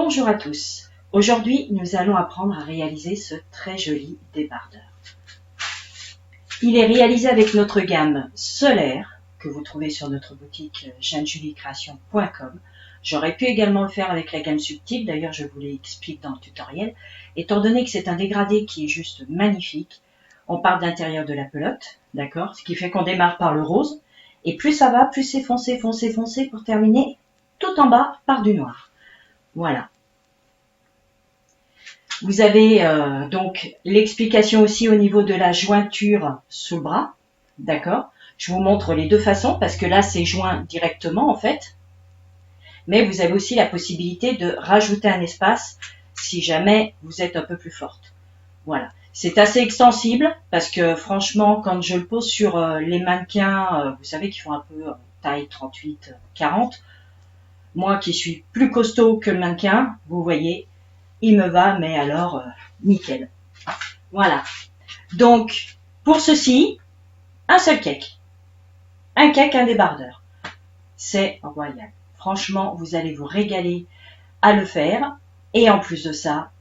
Bonjour à tous. Aujourd'hui, nous allons apprendre à réaliser ce très joli débardeur. Il est réalisé avec notre gamme solaire que vous trouvez sur notre boutique jeannejuliecreation.com. J'aurais pu également le faire avec la gamme subtile, d'ailleurs je vous l'explique dans le tutoriel. Étant donné que c'est un dégradé qui est juste magnifique, on part de l'intérieur de la pelote, d'accord? Ce qui fait qu'on démarre par le rose, et plus ça va, plus c'est foncé, foncé, foncé, pour terminer tout en bas par du noir. Voilà. Vous avez donc l'explication aussi au niveau de la jointure sous le bras, d'accord? Je vous montre les deux façons parce que là c'est joint directement en fait, mais vous avez aussi la possibilité de rajouter un espace si jamais vous êtes un peu plus forte. Voilà, c'est assez extensible parce que franchement quand je le pose sur les mannequins, vous savez qu'ils font un peu taille 38-40, moi qui suis plus costaud que le mannequin, vous voyez, il me va, mais alors, nickel. Voilà. Donc, pour ceci, un seul cake. Un cake, un débardeur. C'est royal. Franchement, vous allez vous régaler à le faire. Et en plus de ça,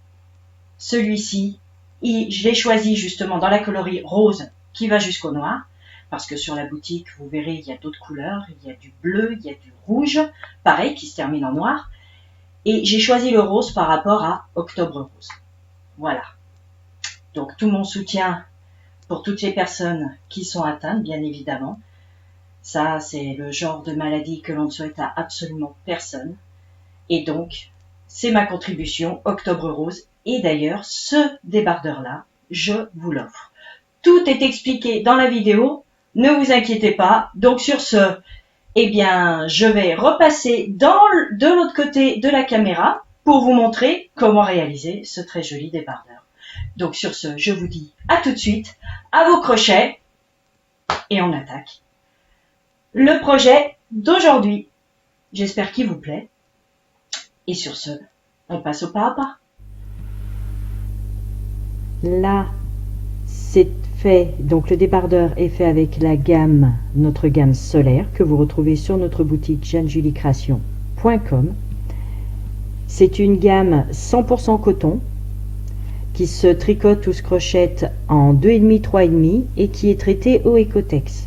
celui-ci, je l'ai choisi justement dans la coloris rose qui va jusqu'au noir. Parce que sur la boutique, vous verrez, il y a d'autres couleurs. Il y a du bleu, il y a du rouge. Pareil, qui se termine en noir. Et j'ai choisi le rose par rapport à Octobre Rose. Voilà. Donc tout mon soutien pour toutes les personnes qui sont atteintes, bien évidemment. Ça, c'est le genre de maladie que l'on ne souhaite à absolument personne. Et donc, c'est ma contribution Octobre Rose. Et d'ailleurs, ce débardeur-là, je vous l'offre. Tout est expliqué dans la vidéo. Ne vous inquiétez pas. Donc sur ce, eh bien, je vais repasser de l'autre côté de la caméra pour vous montrer comment réaliser ce très joli débardeur. Donc sur ce, je vous dis à tout de suite, à vos crochets, et on attaque le projet d'aujourd'hui. J'espère qu'il vous plaît. Et sur ce, on passe au pas à pas. Là, c'est fait, donc le débardeur est fait avec la gamme, notre gamme solaire que vous retrouvez sur notre boutique jeannejuliecreation.com. C'est une gamme 100% coton qui se tricote ou se crochette en 2,5, 3,5 et qui est traitée au Ecotex.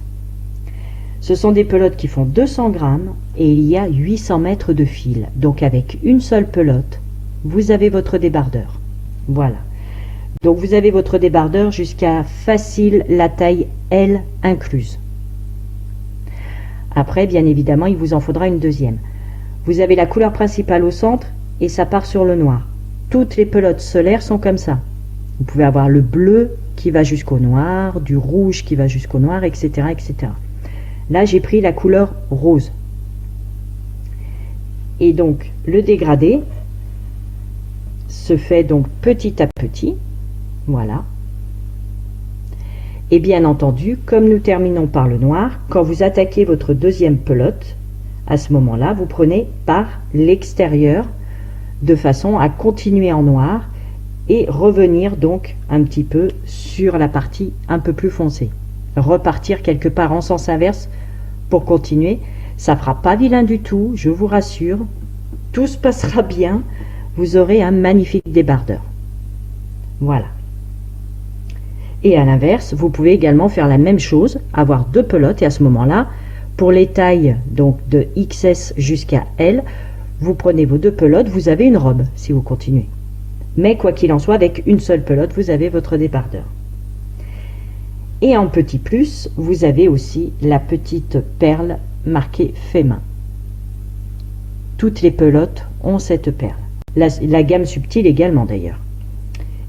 Ce sont des pelotes qui font 200 grammes et il y a 800 mètres de fil. Donc avec une seule pelote, vous avez votre débardeur. Voilà. Donc vous avez votre débardeur jusqu'à facile la taille L incluse. Après, bien évidemment, il vous en faudra une deuxième. Vous avez la couleur principale au centre et ça part sur le noir. Toutes les pelotes solaires sont comme ça. Vous pouvez avoir le bleu qui va jusqu'au noir, du rouge qui va jusqu'au noir, etc., etc. Là, j'ai pris la couleur rose. Et donc, le dégradé se fait donc petit à petit. Voilà. Et bien entendu, comme nous terminons par le noir, quand vous attaquez votre deuxième pelote, à ce moment-là, vous prenez par l'extérieur de façon à continuer en noir et revenir donc un petit peu sur la partie un peu plus foncée. Repartir quelque part en sens inverse pour continuer. Ça fera pas vilain du tout, je vous rassure. Tout se passera bien. Vous aurez un magnifique débardeur. Voilà. Et à l'inverse, vous pouvez également faire la même chose, avoir deux pelotes, et à ce moment-là, pour les tailles donc de XS jusqu'à L, vous prenez vos deux pelotes, vous avez une robe si vous continuez. Mais quoi qu'il en soit, avec une seule pelote, vous avez votre débardeur. Et en petit plus, vous avez aussi la petite perle marquée fait main. Toutes les pelotes ont cette perle. La gamme subtile également d'ailleurs.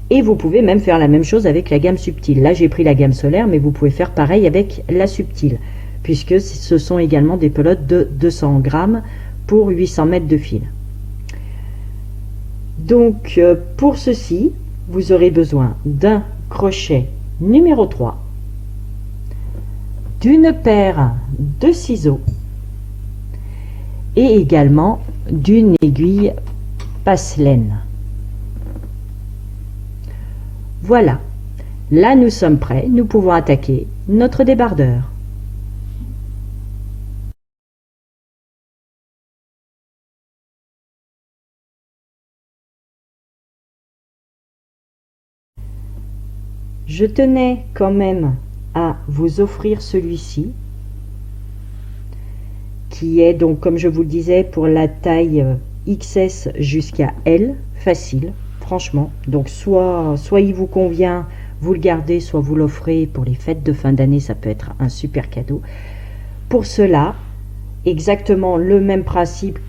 Et vous pouvez même faire la même chose avec la gamme subtile. Là, j'ai pris la gamme solaire, mais vous pouvez faire pareil avec la subtile, puisque ce sont également des pelotes de 200 grammes pour 800 mètres de fil. Donc, pour ceci, vous aurez besoin d'un crochet numéro 3, d'une paire de ciseaux et également d'une aiguille passe-laine. Voilà, là nous sommes prêts, nous pouvons attaquer notre débardeur. Je tenais quand même à vous offrir celui-ci, qui est donc, comme je vous le disais, pour la taille XS jusqu'à L, facile, franchement. Donc soit il vous convient, vous le gardez, soit vous l'offrez pour les fêtes de fin d'année, ça peut être un super cadeau. Pour cela, exactement le même principe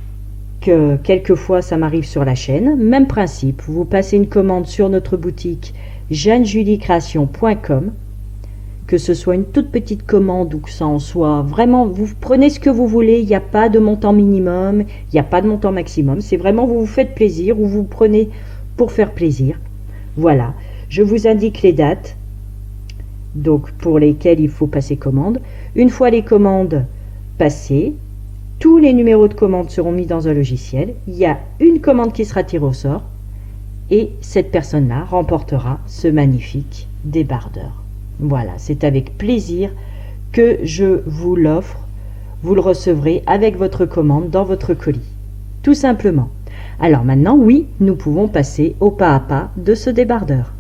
que quelquefois ça m'arrive sur la chaîne, même principe, vous passez une commande sur notre boutique jeannejuliecreation.com, que ce soit une toute petite commande ou que ça en soit vraiment, vous prenez ce que vous voulez, il n'y a pas de montant minimum, il n'y a pas de montant maximum, c'est vraiment vous vous faites plaisir ou vous prenez pour faire plaisir. Voilà, je vous indique les dates donc pour lesquelles il faut passer commande. Une fois les commandes passées, tous les numéros de commande seront mis dans un logiciel, il y a une commande qui sera tirée au sort et cette personne-là remportera ce magnifique débardeur. Voilà, c'est avec plaisir que je vous l'offre. Vous le recevrez avec votre commande dans votre colis. Tout simplement. Alors maintenant, oui, nous pouvons passer au pas à pas de ce débardeur.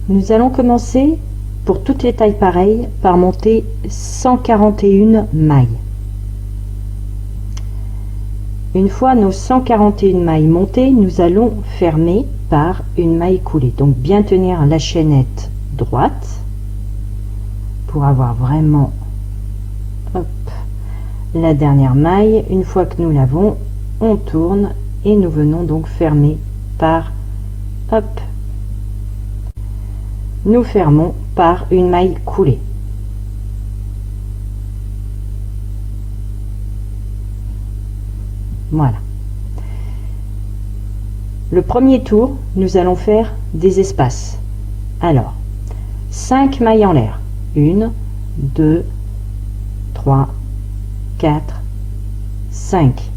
Nous allons commencer, pour toutes les tailles pareilles, par monter 141 mailles. Une fois nos 141 mailles montées, nous allons fermer par une maille coulée. Donc bien tenir la chaînette droite pour avoir vraiment la dernière maille. Une fois que nous l'avons, on tourne et nous venons donc fermer par nous fermons par une maille coulée. Voilà. Le premier tour, nous allons faire des espaces. Alors, 5 mailles en l'air. 1, 2, 3, 4, 5.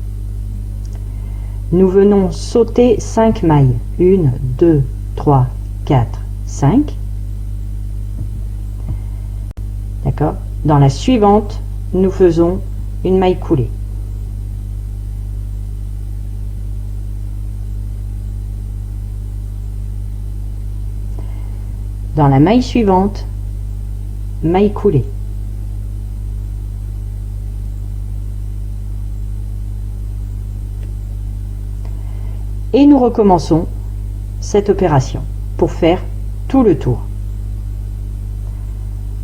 Nous venons sauter 5 mailles. 1, 2, 3, 4, 5. D'accord? Dans la suivante, nous faisons une maille coulée. Dans la maille suivante, maille coulée. Et nous recommençons cette opération pour faire tout le tour.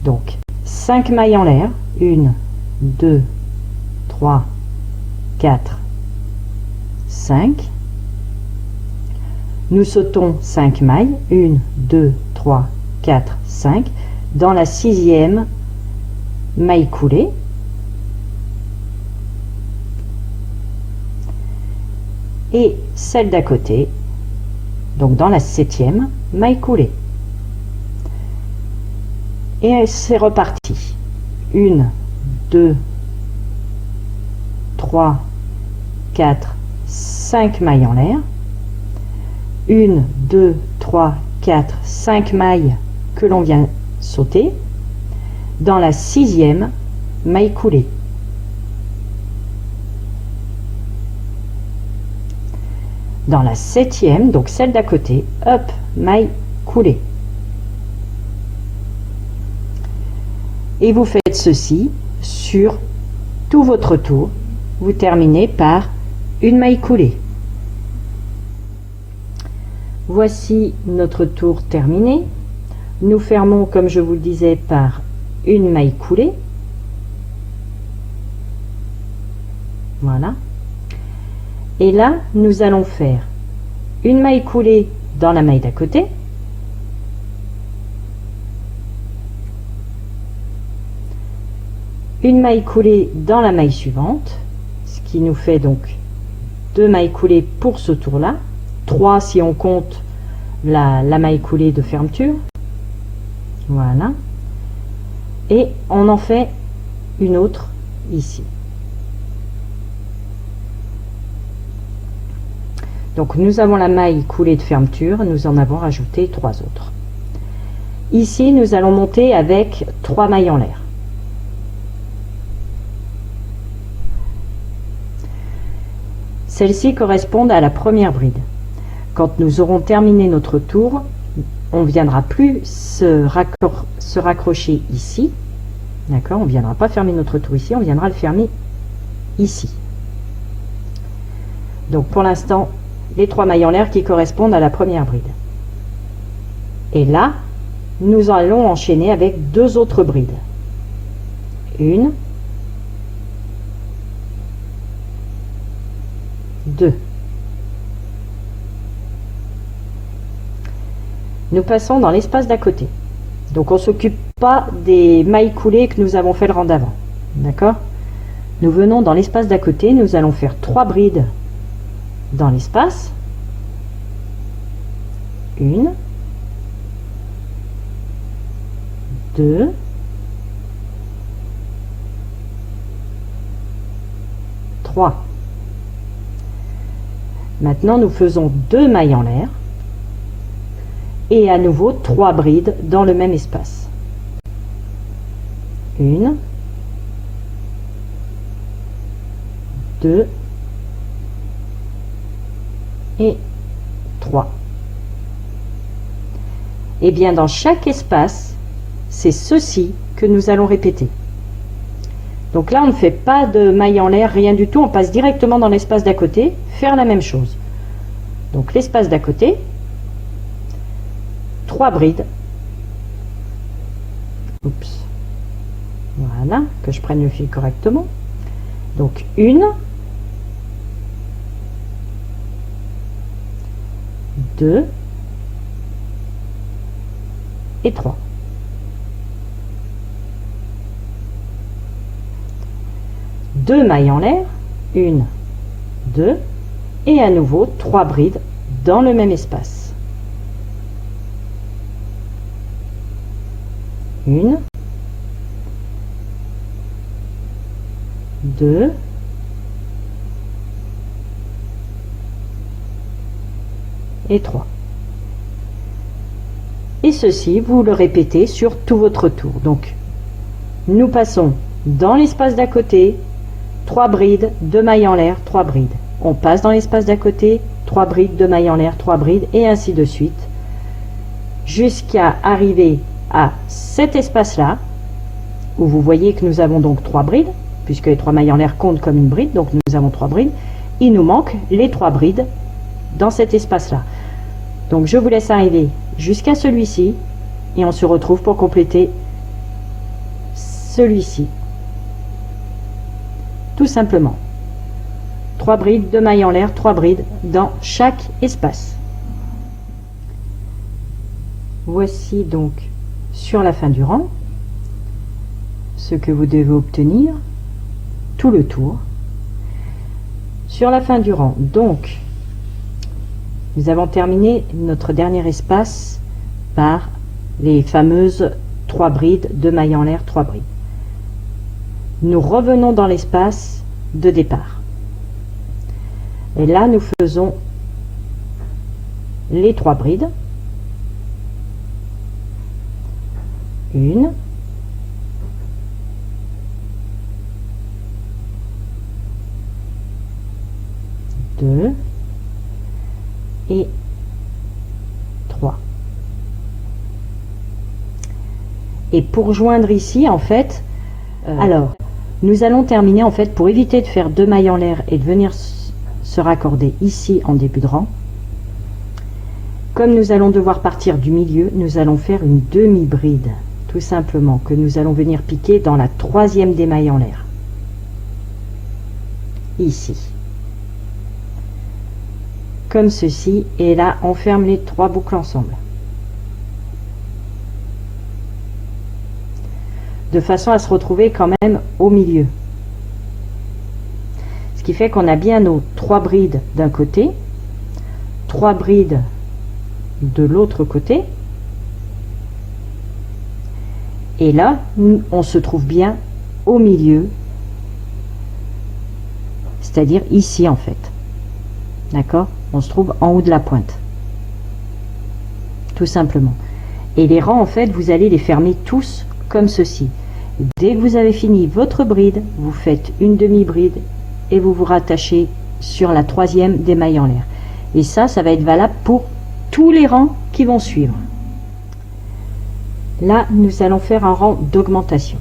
Donc 5 mailles en l'air, 1, 2, 3, 4, 5. Nous sautons 5 mailles, 1, 2, 3, 4, 5. Dans la 6e maille coulée. Et celle d'à côté, donc dans la 7e maille coulée. Et c'est reparti. 1, 2, 3, 4, 5 mailles en l'air. 1, 2, 3, 4, 5 mailles que l'on vient sauter. Dans la 6e maille coulée. Dans la 7e, donc celle d'à côté, maille coulée. Et vous faites ceci sur tout votre tour. Vous terminez par une maille coulée. Voici notre tour terminé. Nous fermons, comme je vous le disais, par une maille coulée. Voilà. Et là, nous allons faire une maille coulée dans la maille d'à côté. Une maille coulée dans la maille suivante, ce qui nous fait donc 2 mailles coulées pour ce tour-là. 3 si on compte la maille coulée de fermeture. Voilà. Et on en fait une autre ici. Donc nous avons la maille coulée de fermeture, nous en avons rajouté 3 autres. Ici, nous allons monter avec 3 mailles en l'air. Celles-ci correspondent à la première bride. quand nous aurons terminé notre tour, on ne viendra plus se raccrocher ici. D'accord, on ne viendra pas fermer notre tour ici, on viendra le fermer ici. Donc pour l'instant, les 3 mailles en l'air qui correspondent à la première bride. Et là, nous allons enchaîner avec 2 autres brides. Une, 2. Nous passons dans l'espace d'à côté. Donc on ne s'occupe pas des mailles coulées que nous avons fait le rang d'avant. D'accord? Nous venons dans l'espace d'à côté, nous allons faire 3 brides dans l'espace. Une, 2, 3. Maintenant, nous faisons 2 mailles en l'air et à nouveau 3 brides dans le même espace. Une, 2 et 3. Et bien dans chaque espace, c'est ceci que nous allons répéter. Donc là, on ne fait pas de maille en l'air, rien du tout. On passe directement dans l'espace d'à côté, faire la même chose. Donc l'espace d'à côté, 3 brides. Oups. Voilà, que je prenne le fil correctement. Donc une, 2 et 3. Deux mailles en l'air, 1, 2 et à nouveau 3 brides dans le même espace. Une, 2 et 3. Et ceci, vous le répétez sur tout votre tour. Donc, nous passons dans l'espace d'à côté, 3 brides, 2 mailles en l'air, 3 brides. On passe dans l'espace d'à côté, 3 brides, 2 mailles en l'air, 3 brides, et ainsi de suite, jusqu'à arriver à cet espace-là, où vous voyez que nous avons donc 3 brides, puisque les 3 mailles en l'air comptent comme une bride, donc nous avons 3 brides. Il nous manque les 3 brides dans cet espace-là. Donc je vous laisse arriver jusqu'à celui-ci, et on se retrouve pour compléter celui-ci. Tout simplement. 3 brides, 2 mailles en l'air, 3 brides dans chaque espace. Voici donc sur la fin du rang ce que vous devez obtenir tout le tour. Sur la fin du rang, donc, nous avons terminé notre dernier espace par les fameuses 3 brides, 2 mailles en l'air, 3 brides. Nous revenons dans l'espace de départ. Et là, nous faisons les 3 brides. Une, 2 et 3. Et pour joindre ici, en fait, alors, nous allons terminer, en fait, pour éviter de faire 2 mailles en l'air et de venir se raccorder ici en début de rang. Comme nous allons devoir partir du milieu, nous allons faire une demi-bride, tout simplement, que nous allons venir piquer dans la 3e des mailles en l'air. Ici. Comme ceci, et là, on ferme les 3 boucles ensemble. De façon à se retrouver quand même au milieu. Ce qui fait qu'on a bien nos 3 brides d'un côté, 3 brides de l'autre côté, et là on se trouve bien au milieu, c'est-à-dire ici en fait. D'accord? On se trouve en haut de la pointe, tout simplement. Et les rangs, en fait, vous allez les fermer tous comme ceci. Dès que vous avez fini votre bride, vous faites une demi-bride et vous vous rattachez sur la 3e des mailles en l'air. Et ça va être valable pour tous les rangs qui vont suivre. Là, nous allons faire un rang d'augmentation.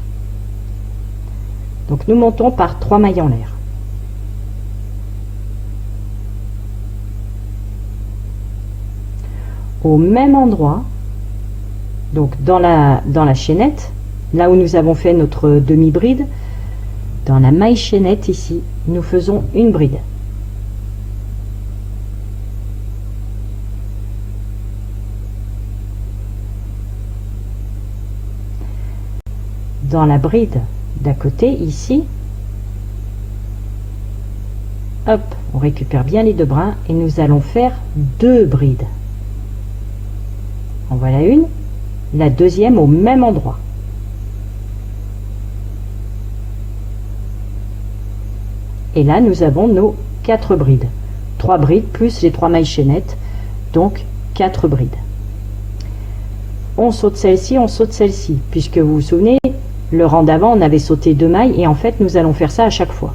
Donc nous montons par 3 mailles en l'air. Au même endroit, donc dans la chaînette, là où nous avons fait notre demi-bride, dans la maille chaînette ici, nous faisons une bride. Dans la bride d'à côté ici, hop, on récupère bien les deux brins et nous allons faire 2 brides. En voilà une, la deuxième au même endroit. Et là nous avons nos 4 brides, 3 brides plus les 3 mailles chaînettes, donc 4 brides. On saute celle-ci, on saute celle-ci, puisque vous vous souvenez, le rang d'avant on avait sauté 2 mailles et en fait nous allons faire ça à chaque fois.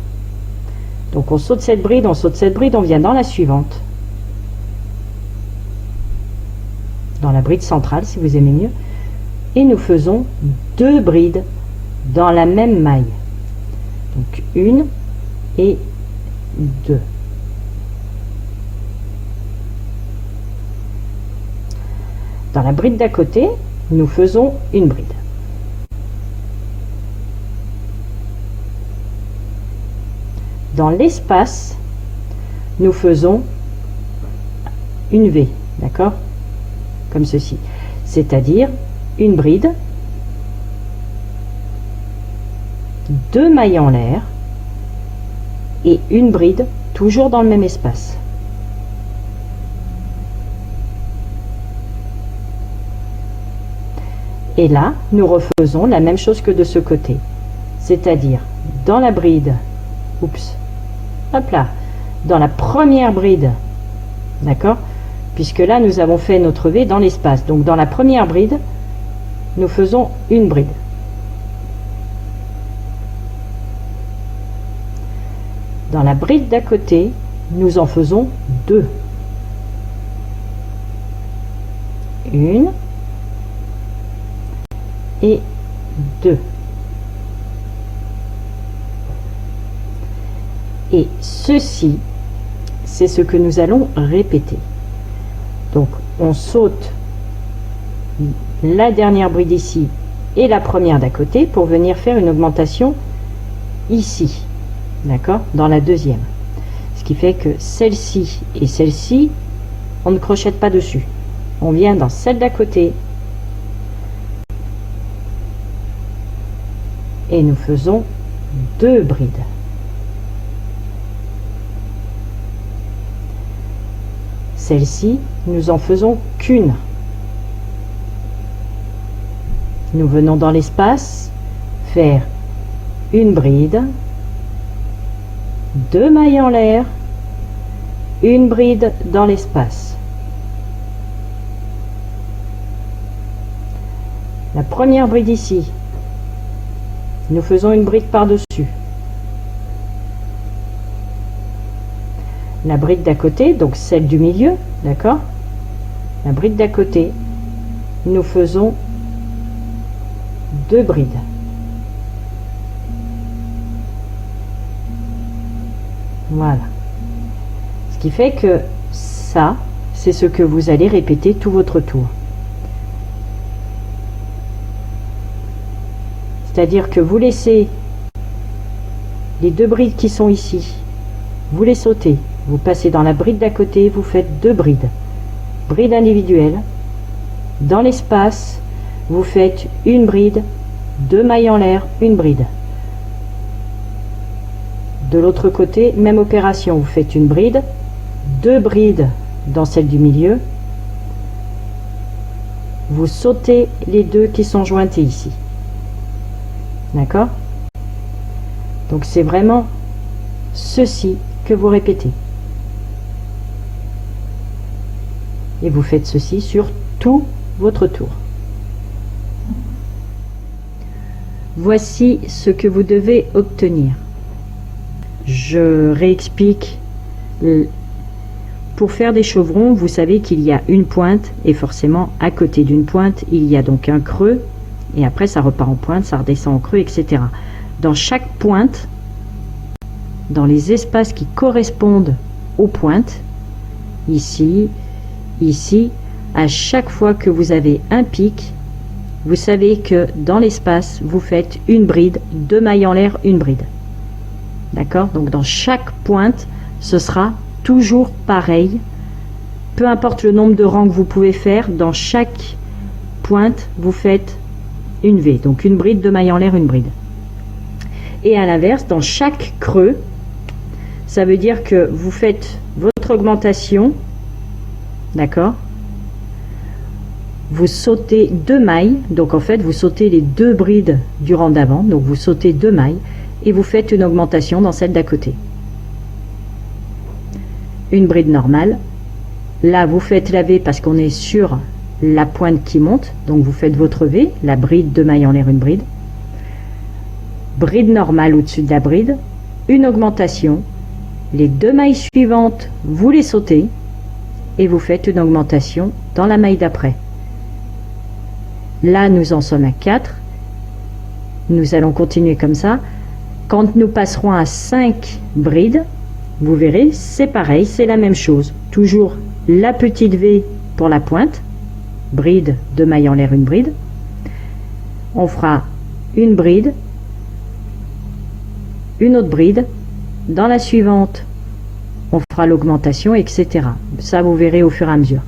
Donc on saute cette bride, on saute cette bride, on vient dans la suivante, dans la bride centrale si vous aimez mieux, et nous faisons 2 brides dans la même maille, donc 1 et 2. Dans la bride d'à côté, nous faisons une bride. Dans l'espace, nous faisons une V, d'accord? Comme ceci. C'est-à-dire une bride, 2 mailles en l'air et une bride, toujours dans le même espace. Et là, nous refaisons la même chose que de ce côté. C'est-à-dire, dans la bride, oups, hop là, dans la première bride, d'accord, puisque là nous avons fait notre V dans l'espace, donc dans la première bride nous faisons une bride. Dans la bride d'à côté nous en faisons 2, une et 2. Et ceci, c'est ce que nous allons répéter. Donc, on saute la dernière bride ici et la première d'à côté pour venir faire une augmentation ici, d'accord, dans la deuxième. Ce qui fait que celle-ci et celle-ci, on ne crochette pas dessus. On vient dans celle d'à côté et nous faisons 2 brides. Celle-ci, nous en faisons qu'une. Nous venons dans l'espace, faire une bride, 2 mailles en l'air, une bride dans l'espace. La première bride ici, nous faisons une bride par-dessus. La bride d'à côté, donc celle du milieu, d'accord, la bride d'à côté, nous faisons 2 brides. Voilà. Ce qui fait que ça, c'est ce que vous allez répéter tout votre tour. C'est-à-dire que vous laissez les 2 brides qui sont ici, vous les sautez. Vous passez dans la bride d'à côté, vous faites 2 brides. Bride individuelle. Dans l'espace, vous faites une bride, 2 mailles en l'air, une bride. De l'autre côté, même opération. Vous faites une bride, 2 brides dans celle du milieu. Vous sautez les 2 qui sont jointés ici. D'accord? Donc c'est vraiment ceci que vous répétez. Et vous faites ceci sur tout votre tour. Voici ce que vous devez obtenir. Je réexplique pour faire des chevrons, vous savez qu'il y a une pointe et forcément à côté d'une pointe, il y a donc un creux et après ça repart en pointe, ça redescend en creux, etc. Dans chaque pointe, dans les espaces qui correspondent aux pointes, ici, ici, à chaque fois que vous avez un pic, vous savez que dans l'espace, vous faites une bride, 2 mailles en l'air, une bride. D'accord? Donc dans chaque pointe, ce sera toujours pareil. Peu importe le nombre de rangs que vous pouvez faire, dans chaque pointe, vous faites une V. Donc une bride, 2 mailles en l'air, une bride. Et à l'inverse, dans chaque creux, ça veut dire que vous faites votre augmentation, d'accord? Vous sautez 2 mailles, donc en fait vous sautez les 2 brides du rang d'avant, donc vous sautez 2 mailles et vous faites une augmentation dans celle d'à côté. Une bride normale, là vous faites la V parce qu'on est sur la pointe qui monte, donc vous faites votre V, la bride, 2 mailles en l'air, une bride. Bride normale au-dessus de la bride, une augmentation, les 2 mailles suivantes, vous les sautez et vous faites une augmentation dans la maille d'après. Là, nous en sommes à 4. Nous allons continuer comme ça. Quand nous passerons à 5 brides, vous verrez, c'est pareil, c'est la même chose. Toujours la petite V pour la pointe, bride, 2 mailles en l'air, une bride. On fera une bride, une autre bride. Dans la suivante, on fera l'augmentation, etc. Ça, vous verrez au fur et à mesure.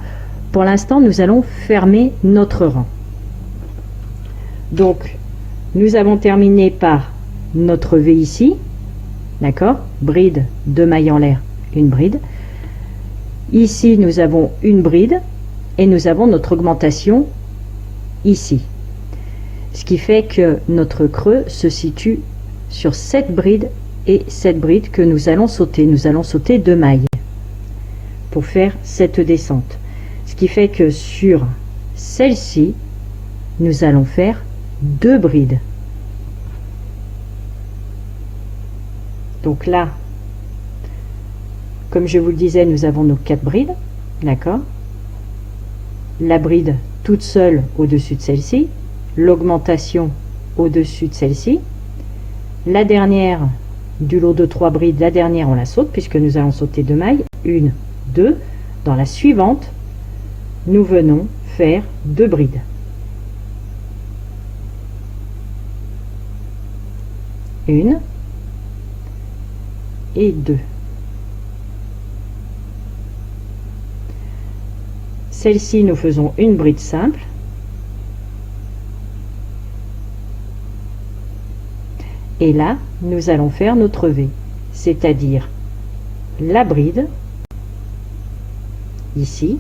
Pour l'instant, nous allons fermer notre rang. Donc, nous avons terminé par notre V ici, d'accord? Bride, 2 mailles en l'air, une bride. Ici, nous avons une bride et nous avons notre augmentation ici. Ce qui fait que notre creux se situe sur cette bride et cette bride que nous allons sauter. Nous allons sauter 2 mailles pour faire cette descente. Ce qui fait que sur celle-ci, nous allons faire 2 brides. Donc là, comme je vous le disais, nous avons nos 4 brides, d'accord? La bride toute seule au-dessus de celle-ci, l'augmentation au-dessus de celle-ci, la dernière du lot de 3 brides, la dernière on la saute puisque nous allons sauter 2 mailles, 1, 2, dans la suivante, nous venons faire 2 brides. Une et 2. Celle-ci, nous faisons une bride simple. Et là, nous allons faire notre V, c'est-à-dire la bride, ici,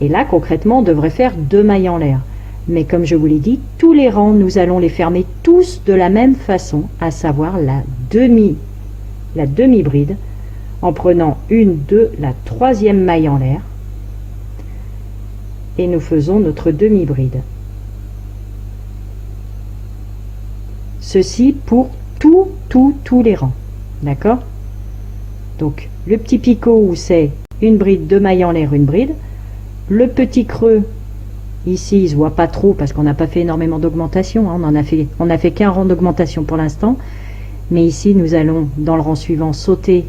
et là, concrètement, on devrait faire 2 mailles en l'air. Mais comme je vous l'ai dit, tous les rangs, nous allons les fermer tous de la même façon, à savoir la demi-bride, en prenant une, 2, la 3e maille en l'air, et nous faisons notre demi-bride. Ceci pour tous les rangs. D'accord? Donc, le petit picot où c'est une bride, 2 mailles en l'air, une bride. Le petit creux, ici, il ne se voit pas trop parce qu'on n'a pas fait énormément d'augmentation. Hein, on n'a fait qu'un rang d'augmentation pour l'instant. Mais ici, nous allons, dans le rang suivant, sauter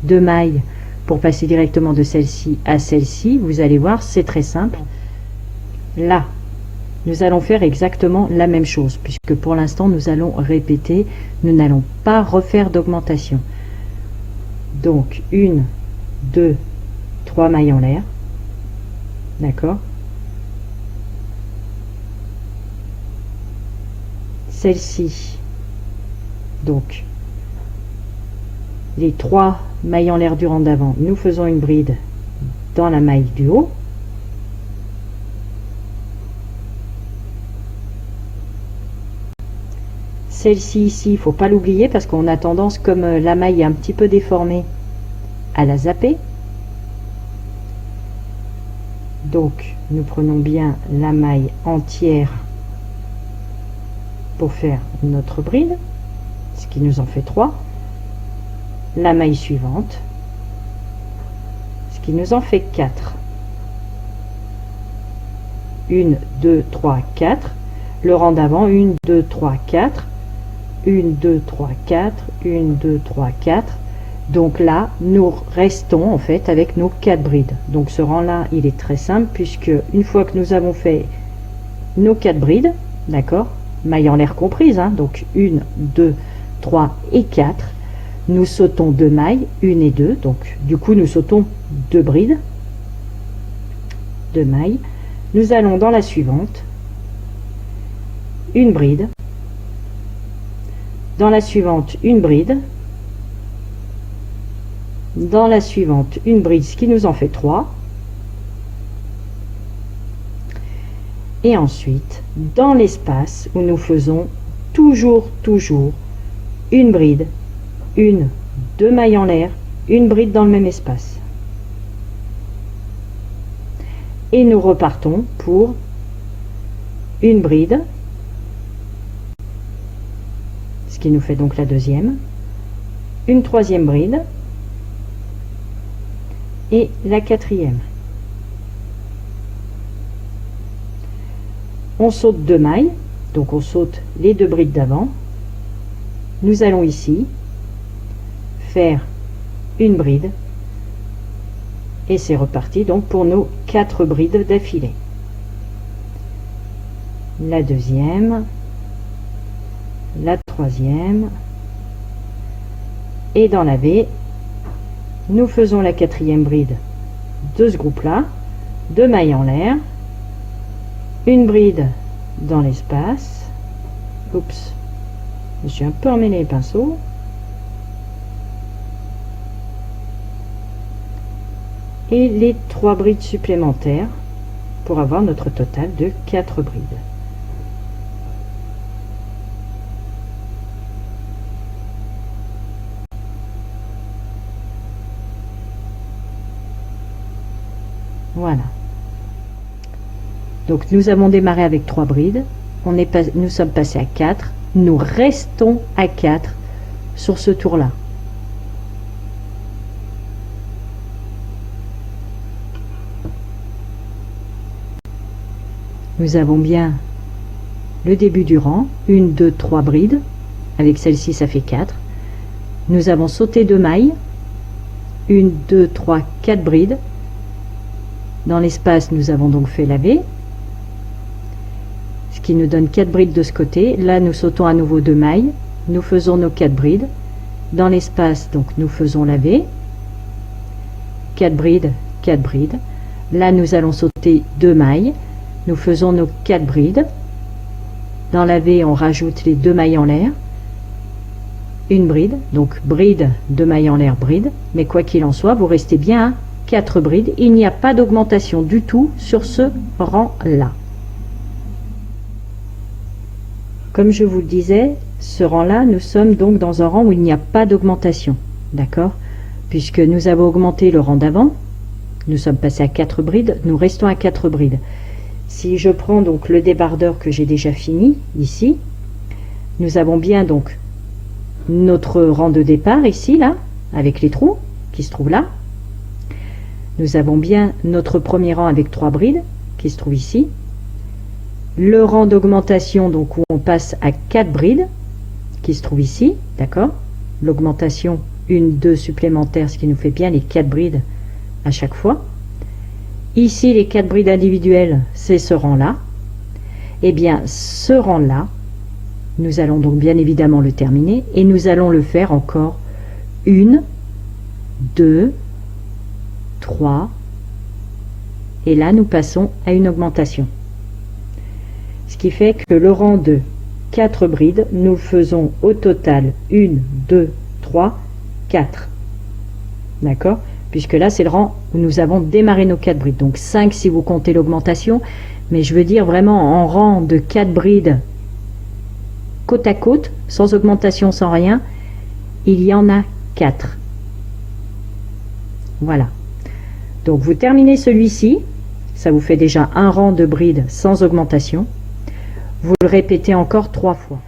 2 mailles pour passer directement de celle-ci à celle-ci. Vous allez voir, c'est très simple. Là, nous allons faire exactement la même chose, puisque pour l'instant, nous allons répéter. Nous n'allons pas refaire d'augmentation. Donc, 1, 2, 3 mailles en l'air. D'accord? Celle-ci, donc, les 3 mailles en l'air du rang d'avant, nous faisons une bride dans la maille du haut. Celle-ci ici, il ne faut pas l'oublier parce qu'on a tendance, comme la maille est un petit peu déformée, à la zapper. Donc, nous prenons bien la maille entière pour faire notre bride, ce qui nous en fait 3. la maille suivante, ce qui nous en fait 4. 1, 2, 3, 4. Le rang d'avant, 1, 2, 3, 4. 1, 2, 3, 4. 1, 2, 3, 4. Donc là, nous restons en fait avec nos 4 brides. Donc ce rang-là, il est très simple puisque une fois que nous avons fait nos 4 brides, d'accord, maille en l'air comprise, hein, donc 1, 2, 3 et 4, nous sautons 2 mailles, 1 et 2, donc du coup nous sautons 2 brides, 2 mailles. Nous allons dans la suivante, une bride, dans la suivante une bride, dans la suivante une bride, ce qui nous en fait 3, et ensuite dans l'espace où nous faisons toujours une bride, 2 mailles en l'air, une bride dans le même espace, et nous repartons pour une bride, ce qui nous fait donc la deuxième, une troisième bride et la quatrième. On saute 2 mailles, donc on saute les 2 brides d'avant. Nous allons ici faire une bride et c'est reparti donc pour nos 4 brides d'affilée. La deuxième, la troisième, et dans la V, nous faisons la quatrième bride de ce groupe-là, 2 mailles en l'air, une bride dans l'espace. Oups, je me suis un peu emmêlé les pinceaux. Et les 3 brides supplémentaires pour avoir notre total de 4 brides. Voilà. Donc nous avons démarré avec 3 brides, nous sommes passés à 4, nous restons à 4 sur ce tour-là. Nous avons bien le début du rang, 1, 2, 3 brides, avec celle-ci ça fait 4. Nous avons sauté 2 mailles, 1, 2, 3, 4 brides. Dans l'espace, nous avons donc fait la V, ce qui nous donne 4 brides de ce côté. Là, nous sautons à nouveau 2 mailles, nous faisons nos 4 brides. Dans l'espace, donc nous faisons la V, 4 brides, 4 brides. Là, nous allons sauter 2 mailles, nous faisons nos 4 brides. Dans la V, on rajoute les 2 mailles en l'air, une bride, donc bride, 2 mailles en l'air, bride. Mais quoi qu'il en soit, vous restez bien à 4 brides. Il n'y a pas d'augmentation du tout sur ce rang-là. Comme je vous le disais, ce rang-là, nous sommes donc dans un rang où il n'y a pas d'augmentation. D'accord? Puisque nous avons augmenté le rang d'avant, nous sommes passés à 4 brides, nous restons à 4 brides. Si je prends donc le débardeur que j'ai déjà fini, ici, nous avons bien donc notre rang de départ ici, là, avec les trous qui se trouvent là. Nous avons bien notre premier rang avec 3 brides qui se trouve ici. Le rang d'augmentation, donc où on passe à 4 brides qui se trouve ici, d'accord? L'augmentation, 1, 2 supplémentaires, ce qui nous fait bien les 4 brides à chaque fois. Ici, les 4 brides individuelles, c'est ce rang-là. Et bien, ce rang-là, nous allons donc bien évidemment le terminer et nous allons le faire encore 1, 2, 3, et là nous passons à une augmentation. Ce qui fait que le rang de 4 brides, nous le faisons au total 1, 2, 3, 4. D'accord? Puisque là c'est le rang où nous avons démarré nos 4 brides. Donc 5 si vous comptez l'augmentation, mais je veux dire vraiment en rang de 4 brides côte à côte, sans augmentation, sans rien, il y en a 4. Voilà. Donc vous terminez celui-ci, ça vous fait déjà un rang de brides sans augmentation. Vous le répétez encore 3 fois.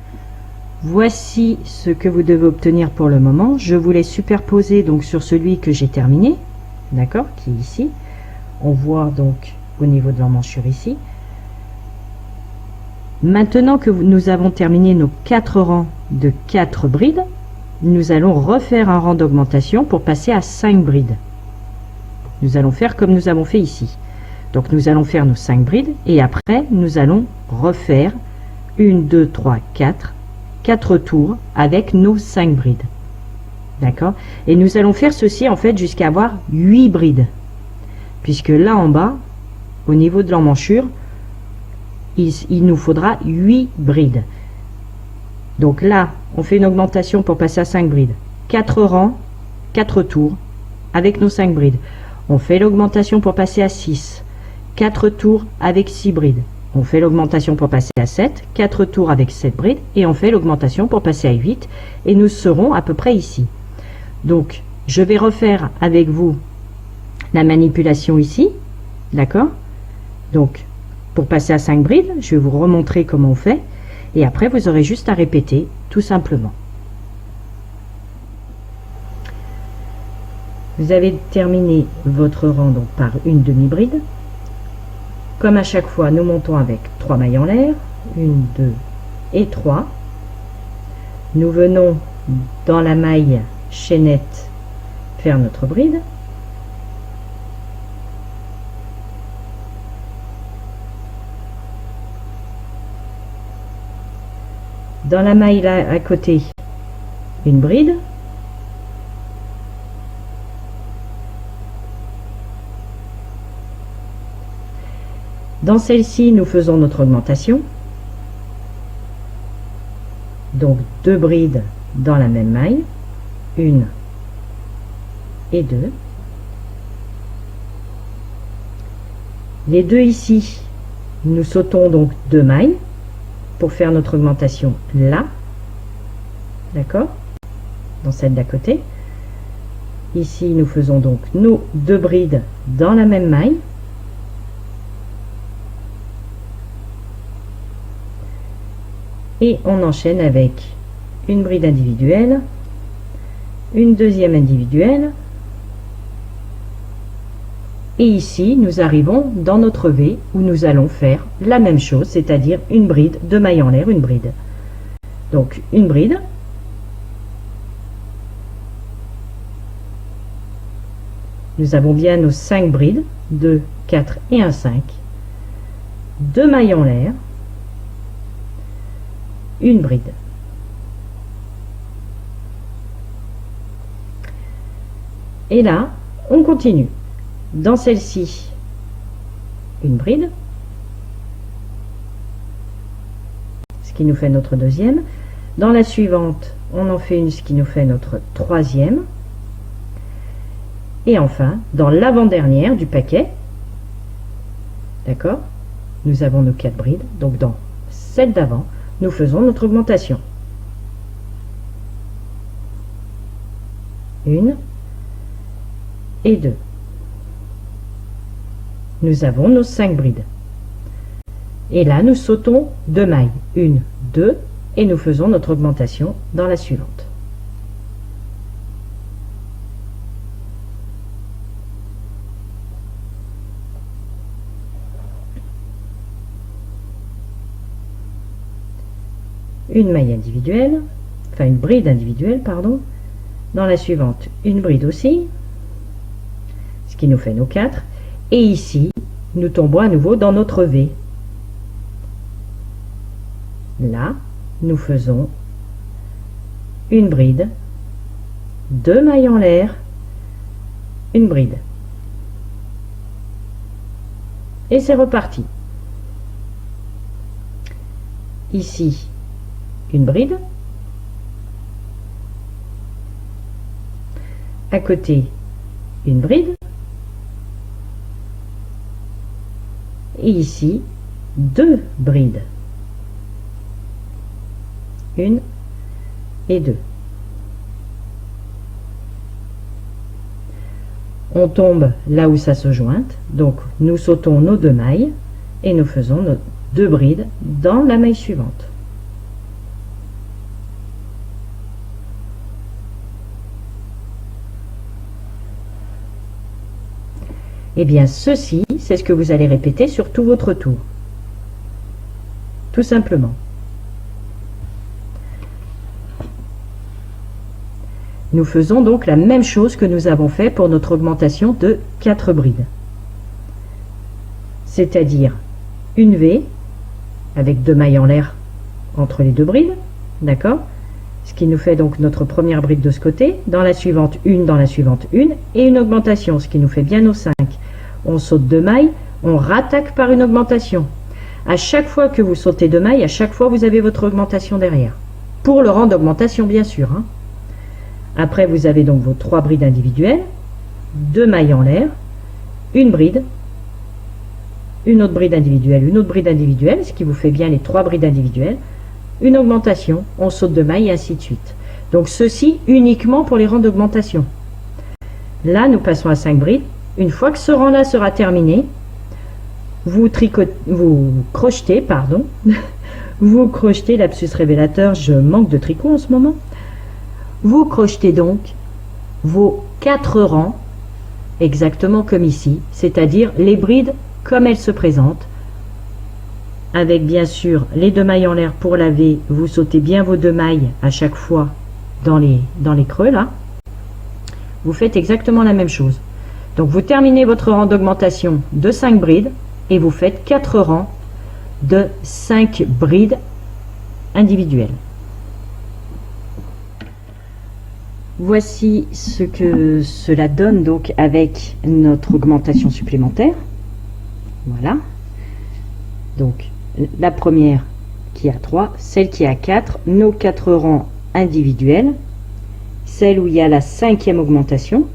voici ce que vous devez obtenir pour le moment. Je vous l'ai superposé donc sur celui que j'ai terminé, d'accord, qui est ici. On voit donc au niveau de l'emmanchure ici. Maintenant que nous avons terminé nos 4 rangs de 4 brides, nous allons refaire un rang d'augmentation pour passer à 5 brides. Nous allons faire comme nous avons fait ici. Donc nous allons faire nos 5 brides et après nous allons refaire 1, 2, 3, 4 tours avec nos 5 brides. D'accord? Et nous allons faire ceci en fait jusqu'à avoir 8 brides. Puisque là en bas, au niveau de l'emmanchure, il nous faudra 8 brides. Donc là, on fait une augmentation pour passer à 5 brides. 4 rangs, 4 tours avec nos 5 brides. On fait l'augmentation pour passer à 6. 4 tours avec 6 brides. On fait l'augmentation pour passer à 7. 4 tours avec 7 brides. Et on fait l'augmentation pour passer à 8. Et nous serons à peu près ici. Donc, je vais refaire avec vous la manipulation ici. D'accord? Donc, pour passer à 5 brides, je vais vous remontrer comment on fait. Et après, vous aurez juste à répéter, tout simplement. Vous avez terminé votre rang donc par une demi-bride. Comme à chaque fois, nous montons avec 3 mailles en l'air. 1, 2 et 3. Nous venons dans la maille chaînette faire notre bride. Dans la maille là à côté, une bride. Dans celle-ci, nous faisons notre augmentation. Donc 2 brides dans la même maille, 1 et 2. Les deux ici, nous sautons donc 2 mailles pour faire notre augmentation là, d'accord, dans celle d'à côté. Ici, nous faisons donc nos 2 brides dans la même maille. Et on enchaîne avec une bride individuelle, une deuxième individuelle. Et ici, nous arrivons dans notre V où nous allons faire la même chose, c'est-à-dire une bride, 2 mailles en l'air, une bride. Donc, une bride. Nous avons bien nos 5 brides, 2, 4 et un 5. 2 mailles en l'air. Une bride. Et là, on continue. Dans celle-ci, une bride, ce qui nous fait notre deuxième. Dans la suivante, on en fait une, ce qui nous fait notre troisième. Et enfin, dans l'avant-dernière du paquet, d'accord, nous avons nos 4 brides. Donc dans celle d'avant, nous faisons notre augmentation. 1 et 2. Nous avons nos 5 brides. Et là, nous sautons 2 mailles. 1, 2, et nous faisons notre augmentation dans la suivante. Une maille individuelle, enfin une bride individuelle, pardon. Dans la suivante, une bride aussi, ce qui nous fait nos 4. Et ici, nous tombons à nouveau dans notre V. Là, nous faisons une bride, 2 mailles en l'air, une bride. Et c'est reparti. Ici, une bride. À côté, une bride. Et ici, 2 brides. 1 et 2. On tombe là où ça se jointe. Donc, nous sautons nos 2 mailles et nous faisons nos 2 brides dans la maille suivante. Eh bien, ceci, c'est ce que vous allez répéter sur tout votre tour. Tout simplement. Nous faisons donc la même chose que nous avons fait pour notre augmentation de 4 brides. C'est-à-dire une V avec 2 mailles en l'air entre les 2 brides, d'accord? Ce qui nous fait donc notre première bride de ce côté, dans la suivante une, dans la suivante une, et une augmentation, ce qui nous fait bien nos 5. On saute 2 mailles, on rattaque par une augmentation. À chaque fois que vous sautez 2 mailles, à chaque fois vous avez votre augmentation derrière. Pour le rang d'augmentation bien sûr. Hein. Après vous avez donc vos 3 brides individuelles, 2 mailles en l'air, une bride, une autre bride individuelle, une autre bride individuelle, ce qui vous fait bien les 3 brides individuelles, une augmentation, on saute 2 mailles et ainsi de suite. Donc ceci uniquement pour les rangs d'augmentation. Là nous passons à 5 brides. Une fois que ce rang-là sera terminé, vous crochetez, vous crochetez, lapsus révélateur, je manque de tricot en ce moment. Vous crochetez donc vos 4 rangs, exactement comme ici, c'est-à-dire les brides comme elles se présentent, avec bien sûr les 2 mailles en l'air pour la V, vous sautez bien vos 2 mailles à chaque fois dans les creux là. Vous faites exactement la même chose. Donc vous terminez votre rang d'augmentation de 5 brides et vous faites 4 rangs de 5 brides individuelles. Voici ce que cela donne donc avec notre augmentation supplémentaire. Voilà. Donc la première qui a 3, celle qui a 4, nos 4 rangs individuels, celle où il y a la 5e augmentation.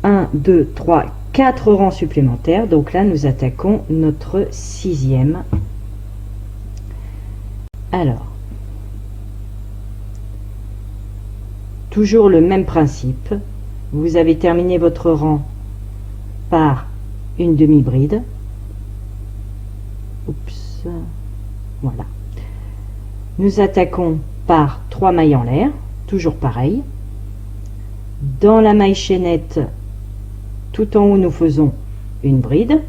1, 2, 3, 4 rangs supplémentaires. Donc là, nous attaquons notre 6e. Alors, toujours le même principe. Vous avez terminé votre rang par une demi-bride. Oups. Voilà. Nous attaquons par 3 mailles en l'air. Toujours pareil. Dans la maille chaînette, tout en haut, nous faisons une bride.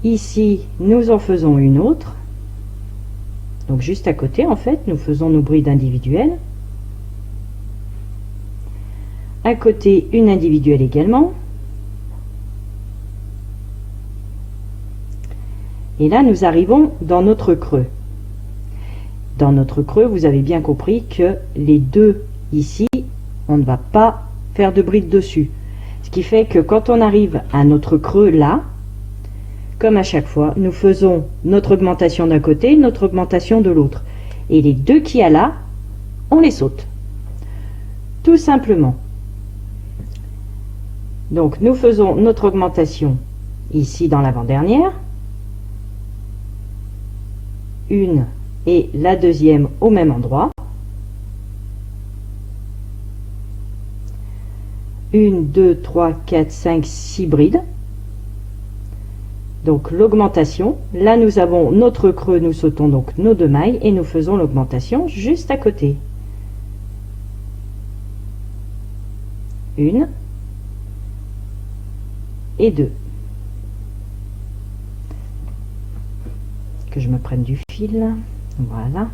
Ici, nous en faisons une autre. Donc juste à côté, en fait, nous faisons nos brides individuelles. À côté, une individuelle également. Et là, nous arrivons dans notre creux. Dans notre creux, vous avez bien compris que les deux ici, on ne va pas faire de bride dessus. Ce qui fait que quand on arrive à notre creux là, comme à chaque fois, nous faisons notre augmentation d'un côté, notre augmentation de l'autre. Et les deux qu'il y a là, on les saute. Tout simplement. Donc nous faisons notre augmentation ici dans l'avant-dernière. Une et la deuxième au même endroit. 1, 2, 3, 4, 5, 6 brides. Donc l'augmentation, là nous avons notre creux, nous sautons donc nos 2 mailles et nous faisons l'augmentation juste à côté. 1 et 2. Que je me prenne du fil. Voilà.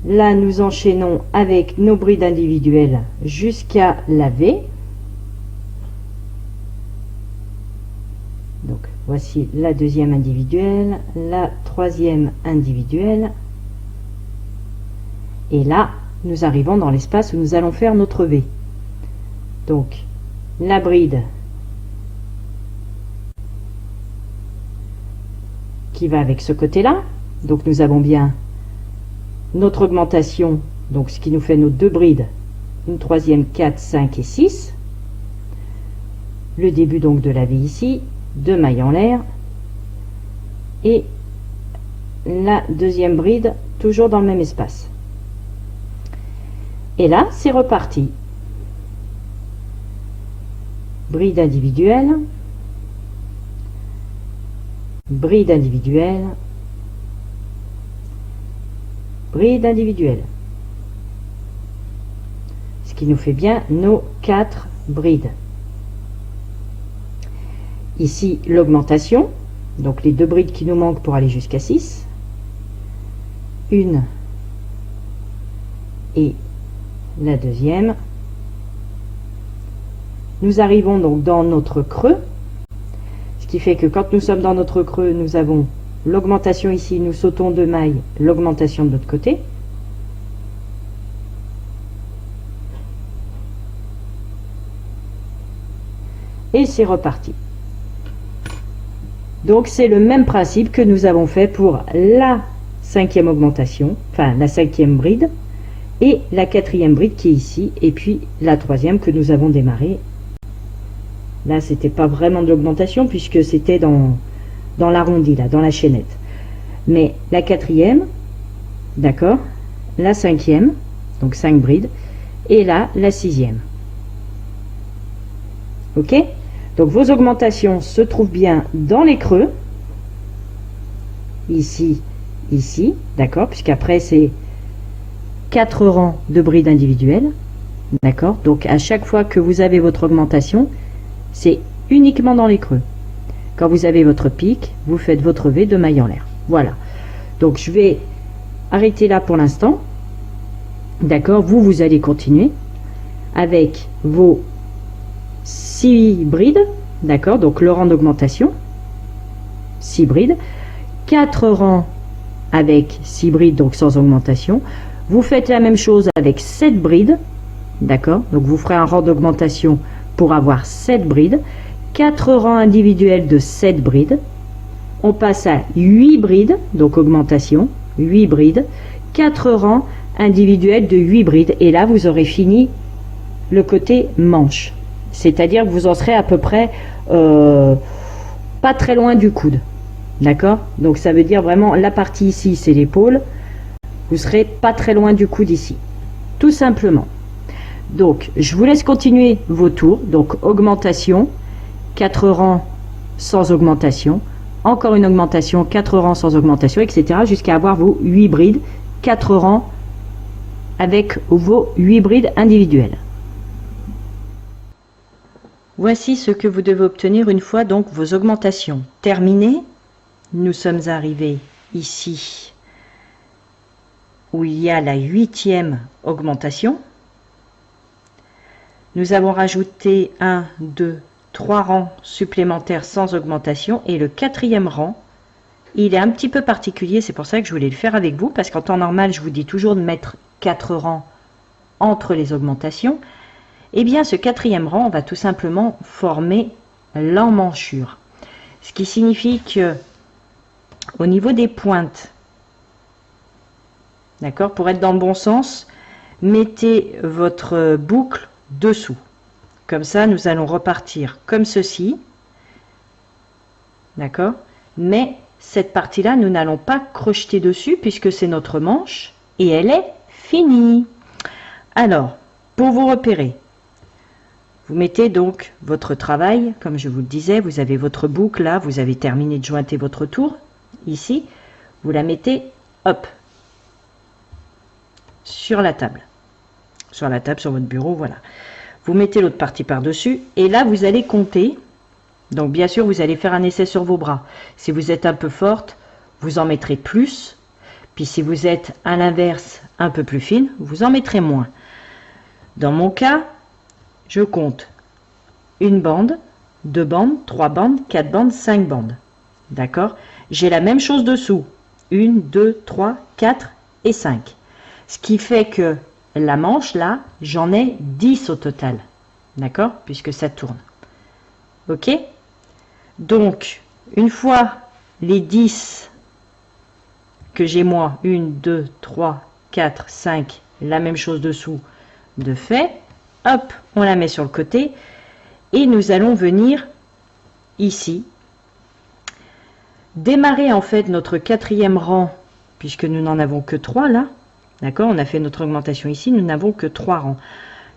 Là, nous enchaînons avec nos brides individuelles jusqu'à la V. Donc, voici la deuxième individuelle, la troisième individuelle. Et là, nous arrivons dans l'espace où nous allons faire notre V. Donc, la bride qui va avec ce côté-là. Donc nous avons bien notre augmentation, donc ce qui nous fait nos 2 brides, une troisième, 4, 5 et 6. Le début donc de la V ici, 2 mailles en l'air et la deuxième bride toujours dans le même espace. Et là, c'est reparti. Bride individuelle, bride individuelle, brides individuelles. Ce qui nous fait bien nos 4 brides. Ici, l'augmentation. Donc les 2 brides qui nous manquent pour aller jusqu'à 6. Une et la deuxième. Nous arrivons donc dans notre creux. Ce qui fait que quand nous sommes dans notre creux, nous avons l'augmentation ici, nous sautons 2 mailles, l'augmentation de l'autre côté. Et c'est reparti. Donc c'est le même principe que nous avons fait pour la 5e augmentation, enfin la 5e bride, et la 4e bride qui est ici, et puis la 3e que nous avons démarré. Là, c'était pas vraiment de l'augmentation puisque c'était dans l'arrondi, là, dans la chaînette. Mais la 4e, d'accord, la 5e, donc 5 brides, et là, la 6e. Ok? Donc vos augmentations se trouvent bien dans les creux. Ici, ici, d'accord, puisqu'après c'est 4 rangs de brides individuelles. D'accord? Donc à chaque fois que vous avez votre augmentation, c'est uniquement dans les creux. Quand vous avez votre pic, vous faites votre V de maille en l'air. Voilà. Donc je vais arrêter là pour l'instant. D'accord? Vous allez continuer avec vos 6 brides. D'accord? Donc le rang d'augmentation. 6 brides. 4 rangs avec 6 brides, donc sans augmentation. Vous faites la même chose avec 7 brides. D'accord? Donc vous ferez un rang d'augmentation pour avoir 7 brides, 4 rangs individuels de 7 brides, on passe à 8 brides, donc augmentation, 8 brides, 4 rangs individuels de 8 brides, et là vous aurez fini le côté manche, c'est-à-dire que vous en serez à peu près pas très loin du coude, d'accord? Donc ça veut dire vraiment la partie ici c'est l'épaule, vous serez pas très loin du coude ici, tout simplement. Donc, je vous laisse continuer vos tours. Donc, augmentation, 4 rangs sans augmentation, encore une augmentation, 4 rangs sans augmentation, etc. jusqu'à avoir vos 8 brides, 4 rangs avec vos 8 brides individuelles. Voici ce que vous devez obtenir une fois donc vos augmentations terminées. Nous sommes arrivés ici où il y a la 8e augmentation. Nous avons rajouté 1, 2, 3 rangs supplémentaires sans augmentation. Et le 4e rang, il est un petit peu particulier. C'est pour ça que je voulais le faire avec vous. Parce qu'en temps normal, je vous dis toujours de mettre 4 rangs entre les augmentations. Eh bien, ce 4e rang, on va tout simplement former l'emmanchure. Ce qui signifie que au niveau des pointes, d'accord, pour être dans le bon sens, mettez votre boucle dessous. Comme ça, nous allons repartir comme ceci. D'accord? Mais cette partie-là, nous n'allons pas crocheter dessus puisque c'est notre manche et elle est finie. Alors, pour vous repérer, vous mettez donc votre travail, comme je vous le disais, vous avez votre boucle là, vous avez terminé de jointer votre tour. Ici, vous la mettez, hop, sur la table, sur votre bureau, voilà. Vous mettez l'autre partie par-dessus et là, vous allez compter. Donc, bien sûr, vous allez faire un essai sur vos bras. Si vous êtes un peu forte, vous en mettrez plus. Puis, si vous êtes à l'inverse, un peu plus fine, vous en mettrez moins. Dans mon cas, je compte une bande, 2 bandes, 3 bandes, 4 bandes, 5 bandes. D'accord? J'ai la même chose dessous. 1, 2, 3, 4 et 5. Ce qui fait que la manche, là, j'en ai 10 au total. D'accord? Puisque ça tourne. Ok? Donc, une fois les 10 que j'ai moi, 1, 2, 3, 4, 5, la même chose dessous, de fait, hop, on la met sur le côté et nous allons venir ici démarrer en fait notre 4e rang, puisque nous n'en avons que 3 là. D'accord, on a fait notre augmentation ici, nous n'avons que 3 rangs.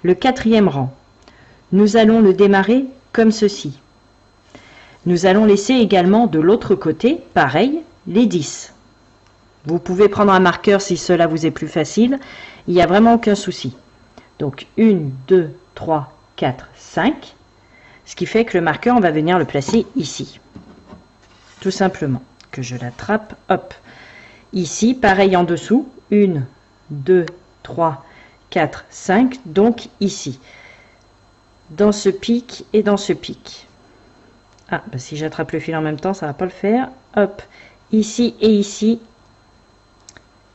Le 4e rang, nous allons le démarrer comme ceci. Nous allons laisser également de l'autre côté, pareil, les 10. Vous pouvez prendre un marqueur si cela vous est plus facile. Il n'y a vraiment aucun souci. Donc 1, 2, 3, 4, 5. Ce qui fait que le marqueur, on va venir le placer ici. Tout simplement. Que je l'attrape, hop. Ici, pareil en dessous. 1, 2, 3, 4, 5. Donc ici. Dans ce pic et dans ce pic. Ah, bah si j'attrape le fil en même temps, ça ne va pas le faire. Hop. Ici et ici.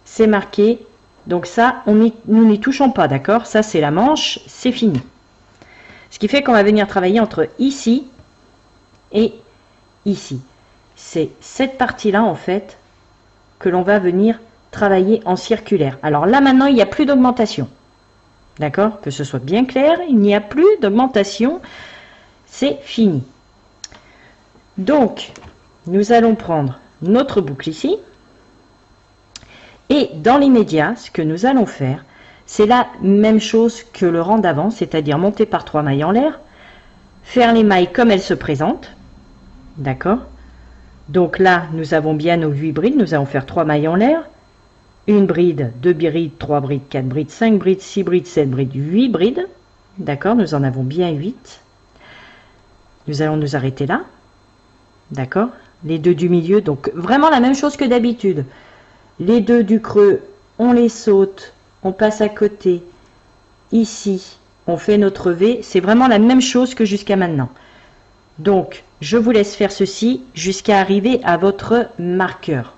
C'est marqué. Donc ça, nous n'y touchons pas, d'accord? Ça, c'est la manche, c'est fini. Ce qui fait qu'on va venir travailler entre ici et ici. C'est cette partie-là, en fait, que l'on va venir travailler en circulaire. Alors là, maintenant, il n'y a plus d'augmentation. D'accord? Que ce soit bien clair, il n'y a plus d'augmentation. C'est fini. Donc, nous allons prendre notre boucle ici. Et dans l'immédiat, ce que nous allons faire, c'est la même chose que le rang d'avant, c'est-à-dire monter par 3 mailles en l'air, faire les mailles comme elles se présentent, d'accord? Donc là, nous avons bien nos 8 brides, nous allons faire 3 mailles en l'air, une bride, 2 brides, 3 brides, 4 brides, 5 brides, 6 brides, 7 brides, 8 brides, d'accord? Nous en avons bien 8. Nous allons nous arrêter là, d'accord? Les deux du milieu, donc vraiment la même chose que d'habitude. Les deux du creux, on les saute, on passe à côté, ici, on fait notre V, c'est vraiment la même chose que jusqu'à maintenant. Donc, je vous laisse faire ceci jusqu'à arriver à votre marqueur.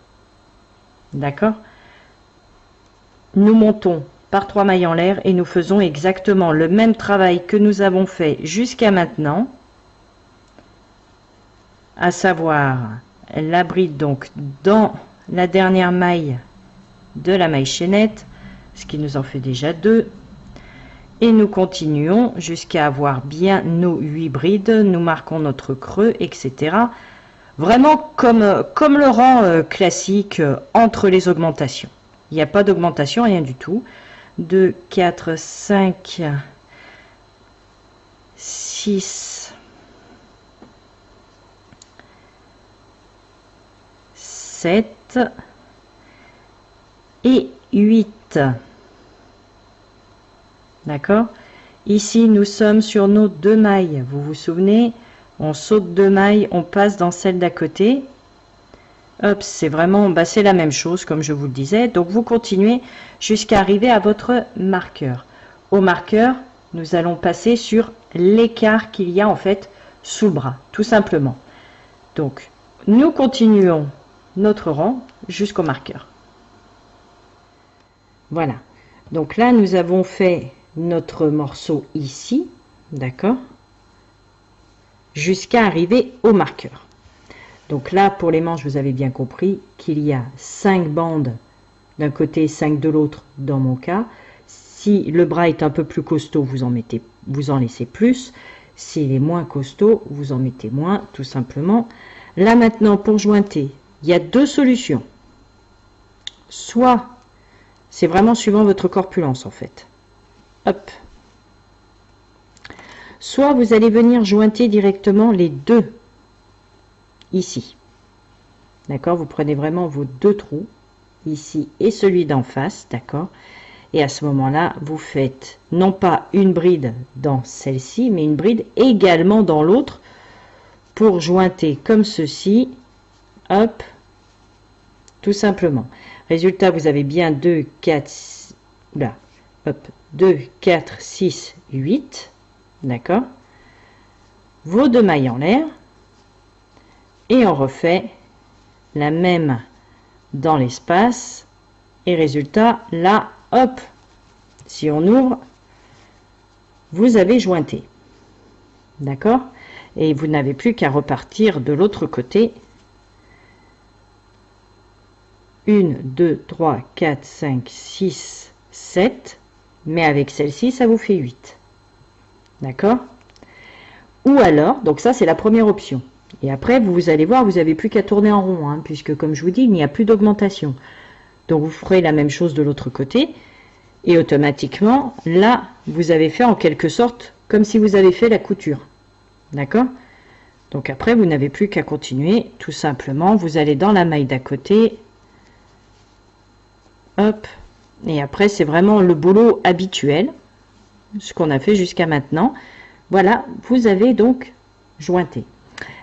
D'accord? Nous montons par 3 mailles en l'air et nous faisons exactement le même travail que nous avons fait jusqu'à maintenant, à savoir la bride donc dans la dernière maille de la maille chaînette, ce qui nous en fait déjà 2, et nous continuons jusqu'à avoir bien nos 8 brides, nous marquons notre creux, etc. Vraiment comme le rang classique entre les augmentations. Il n'y a pas d'augmentation, rien du tout. 2, 4, 5, 6, 7 et 8. D'accord? Ici, nous sommes sur nos 2 mailles. Vous vous souvenez? On saute 2 mailles, on passe dans celle d'à côté. Hop, c'est vraiment, c'est la même chose, comme je vous le disais. Donc, vous continuez jusqu'à arriver à votre marqueur. Au marqueur, nous allons passer sur l'écart qu'il y a, en fait, sous le bras, tout simplement. Donc, nous continuons notre rang jusqu'au marqueur. Voilà. Donc là, nous avons fait notre morceau ici, d'accord, jusqu'à arriver au marqueur. Donc là, pour les manches, vous avez bien compris qu'il y a 5 bandes d'un côté, 5 de l'autre dans mon cas. Si le bras est un peu plus costaud, vous en laissez plus. S'il est moins costaud, vous en mettez moins, tout simplement. Là maintenant, pour jointer, il y a 2 solutions. Soit, c'est vraiment suivant votre corpulence en fait. Hop. Soit vous allez venir jointer directement les 2 ici. D'accord? Vous prenez vraiment vos 2 trous, ici et celui d'en face, d'accord? Et à ce moment-là, vous faites non pas une bride dans celle-ci, mais une bride également dans l'autre pour jointer comme ceci. Hop. Tout simplement. Résultat, vous avez bien 2, 4, là, hop, 2, 4, 6, 8. D'accord? Vos 2 mailles en l'air. Et on refait la même dans l'espace. Et résultat, là, hop, si on ouvre, vous avez jointé. D'accord? Et vous n'avez plus qu'à repartir de l'autre côté. 1, 2, 3, 4, 5, 6, 7. Mais avec celle-ci, ça vous fait 8. D'accord? Ou alors, donc ça, c'est la première option. Et après, vous allez voir, vous n'avez plus qu'à tourner en rond, hein, puisque comme je vous dis, il n'y a plus d'augmentation. Donc, vous ferez la même chose de l'autre côté. Et automatiquement, là, vous avez fait en quelque sorte comme si vous avez fait la couture. D'accord? Donc après, vous n'avez plus qu'à continuer. Tout simplement, vous allez dans la maille d'à côté. hop, et après c'est vraiment le boulot habituel, ce qu'on a fait jusqu'à maintenant. Voilà, vous avez donc jointé.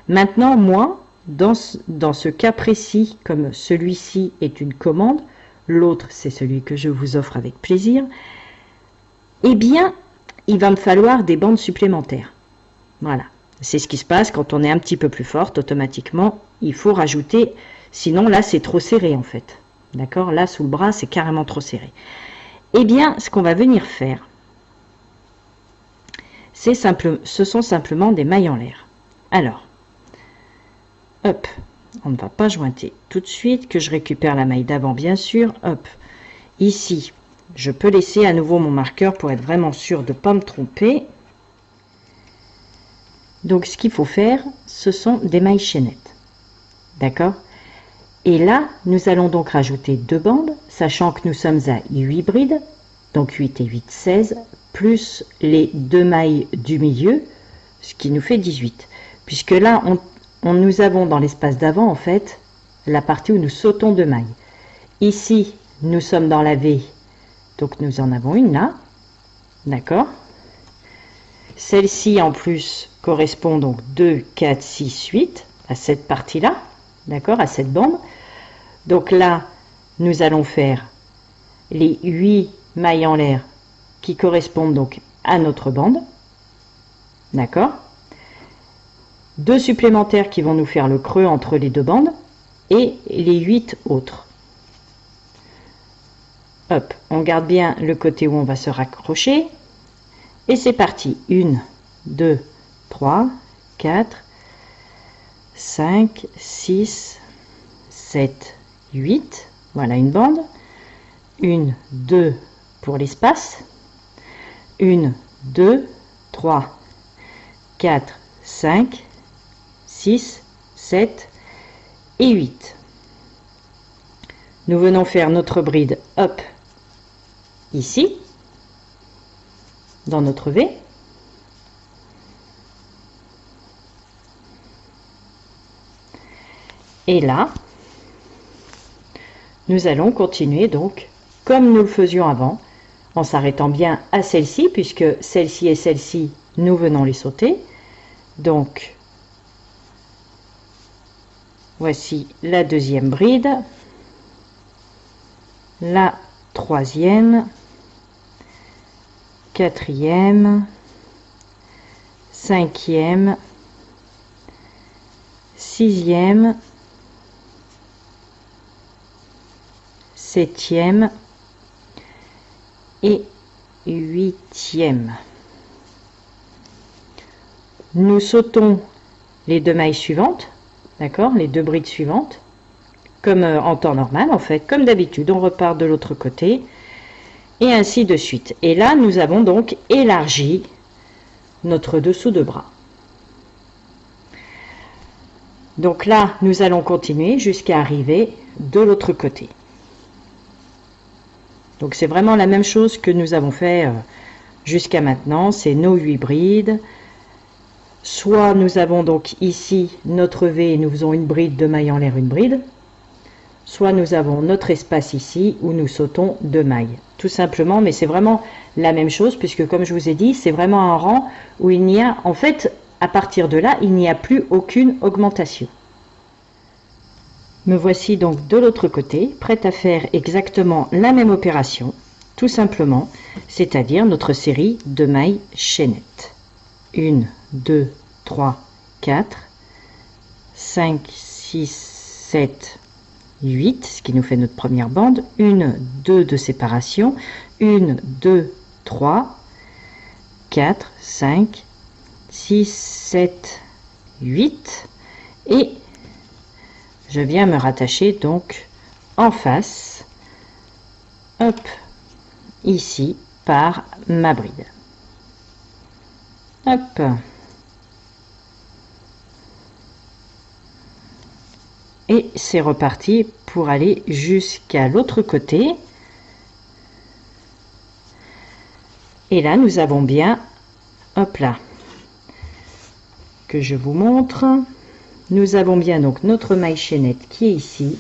Maintenant, moi, dans ce cas précis, comme celui-ci est une commande, l'autre c'est celui que je vous offre avec plaisir, eh bien, il va me falloir des bandes supplémentaires. Voilà, c'est ce qui se passe quand on est un petit peu plus forte, automatiquement, il faut rajouter, sinon là c'est trop serré en fait. D'accord, là sous le bras c'est carrément trop serré. Eh bien, ce qu'on va venir faire, ce sont simplement des mailles en l'air. Alors, hop, on ne va pas jointer tout de suite, que je récupère la maille d'avant bien sûr. Hop, ici, je peux laisser à nouveau mon marqueur pour être vraiment sûr de ne pas me tromper. Donc, ce qu'il faut faire, ce sont des mailles chaînettes. D'accord? Et là, nous allons donc rajouter 2 bandes, sachant que nous sommes à 8 brides, donc 8 et 8, 16, plus les 2 mailles du milieu, ce qui nous fait 18. Puisque là, nous avons dans l'espace d'avant, en fait, la partie où nous sautons 2 mailles. Ici, nous sommes dans la V, donc nous en avons une là, d'accord? Celle-ci, en plus, correspond donc 2, 4, 6, 8 à cette partie-là, d'accord, à cette bande. Donc là, nous allons faire les 8 mailles en l'air qui correspondent donc à notre bande, d'accord. 2 supplémentaires qui vont nous faire le creux entre les 2 bandes et les 8 autres. Hop, on garde bien le côté où on va se raccrocher et c'est parti. 1, 2, 3, 4, 5, 6, 7, 8, voilà une bande, 1, 2 pour l'espace, 1, 2, 3, 4, 5, 6, 7 et 8. Nous venons faire notre bride, hop, ici, dans notre V. Et là, nous allons continuer donc comme nous le faisions avant, en s'arrêtant bien à celle-ci, puisque celle-ci et celle-ci, nous venons les sauter. Donc, voici la deuxième bride, la troisième, quatrième, cinquième, sixième, septième et huitième. Nous sautons les 2 mailles suivantes, d'accord, les 2 brides suivantes, comme en temps normal en fait, comme d'habitude. On repart de l'autre côté et ainsi de suite. Et là, nous avons donc élargi notre dessous de bras. Donc là, nous allons continuer jusqu'à arriver de l'autre côté. Donc c'est vraiment la même chose que nous avons fait jusqu'à maintenant, c'est nos 8 brides. Soit nous avons donc ici notre V et nous faisons une bride, 2 mailles en l'air, une bride. Soit nous avons notre espace ici où nous sautons 2 mailles. Tout simplement, mais c'est vraiment la même chose puisque comme je vous ai dit, c'est vraiment un rang où il n'y a, en fait, à partir de là, il n'y a plus aucune augmentation. Me voici donc de l'autre côté, prête à faire exactement la même opération, tout simplement, c'est-à-dire notre série de mailles chaînettes. 1, 2, 3, 4, 5, 6, 7, 8, ce qui nous fait notre première bande, 1, 2 de séparation, 1, 2, 3, 4, 5, 6, 7, 8, et je viens me rattacher donc en face, hop, ici, par ma bride. Hop. Et c'est reparti pour aller jusqu'à l'autre côté. Et là, nous avons bien, hop là, que je vous montre. Nous avons bien donc notre maille chaînette qui est ici.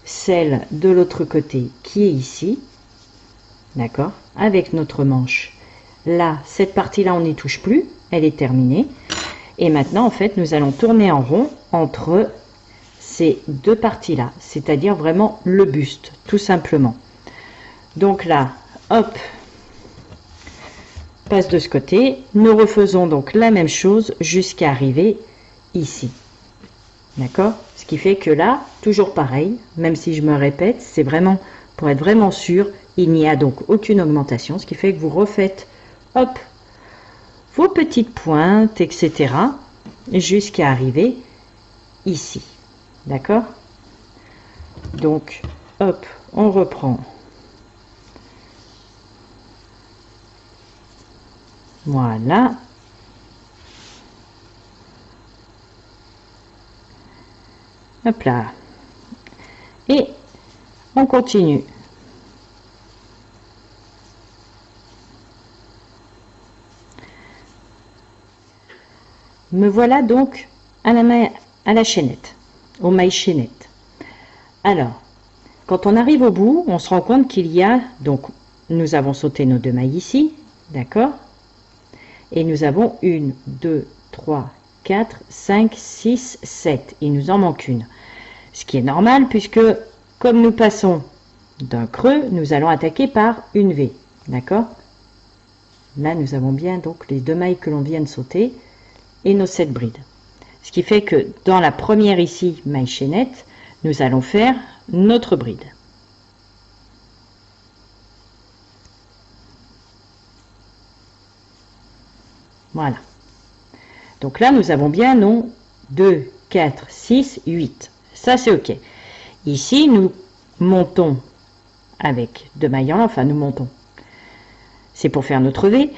celle de l'autre côté qui est ici, d'accord, avec notre manche. Là, cette partie-là, on n'y touche plus, elle est terminée. Et maintenant, en fait, nous allons tourner en rond entre ces deux parties-là, c'est-à-dire vraiment le buste, tout simplement. Donc là, hop, passe de ce côté. Nous refaisons donc la même chose jusqu'à arriver ici. D'accord? Ce qui fait que là, toujours pareil, même si je me répète, c'est vraiment pour être vraiment sûr, il n'y a donc aucune augmentation, ce qui fait que vous refaites, hop, vos petites pointes, etc. jusqu'à arriver ici. D'accord? Donc, hop, on reprend. Voilà. Hop là. Et on continue. Me voilà donc à la chaînette, aux mailles chaînettes. Alors, quand on arrive au bout, on se rend compte qu'il y a, donc, nous avons sauté nos deux mailles ici, d'accord? Et nous avons 1, 2, 3, 4, 5, 6, 7. Il nous en manque une. Ce qui est normal puisque, comme nous passons d'un creux, nous allons attaquer par une V, d'accord? Là, nous avons bien donc les deux mailles que l'on vient de sauter et nos 7 brides. Ce qui fait que dans la première ici, maille chaînette, nous allons faire notre bride. Voilà. Donc là, nous avons bien non 2, 4, 6, 8. Ça, c'est OK. Ici, nous montons avec deux mailles en, enfin, nous montons. C'est pour faire notre V.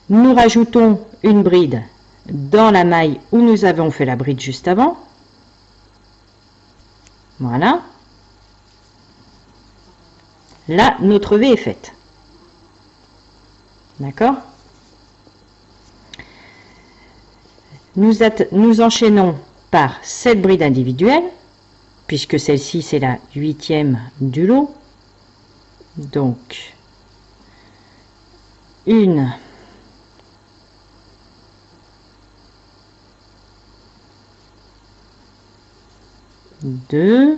Nous rajoutons une bride dans la maille où nous avons fait la bride juste avant. Voilà. Là, notre V est faite. D'accord? Nous enchaînons par 7 brides individuelles, puisque celle-ci, c'est la 8e du lot. Donc, 1, 2,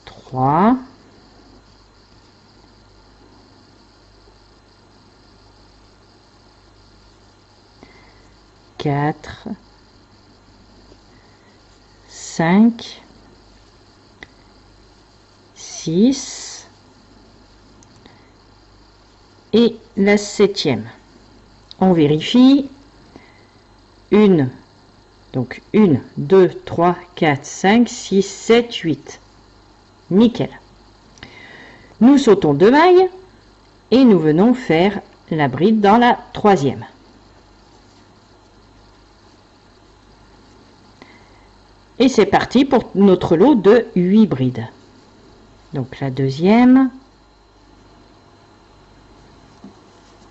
3, 4, 5, 6 et la 7e. On vérifie. 1, donc 1, 2, 3, 4, 5, 6, 7, 8. Nickel. Nous sautons 2 mailles et nous venons faire la bride dans la 3e. Et c'est parti pour notre lot de 8 brides. Donc la 2e,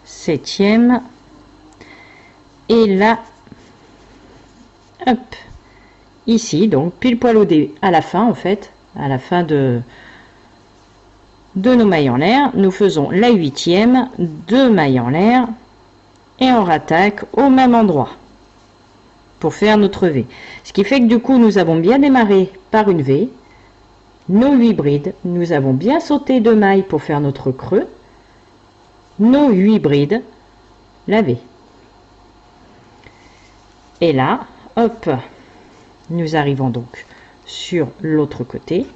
7e et là, hop, ici, donc pile poil à la fin en fait, à la fin de nos mailles en l'air, nous faisons la 8e, 2 mailles en l'air et on rattaque au même endroit pour faire notre V. Ce qui fait que du coup, nous avons bien démarré par une V, nos 8 brides, nous avons bien sauté 2 mailles pour faire notre creux, nos 8 brides, la V. Et là, hop, nous arrivons donc sur l'autre côté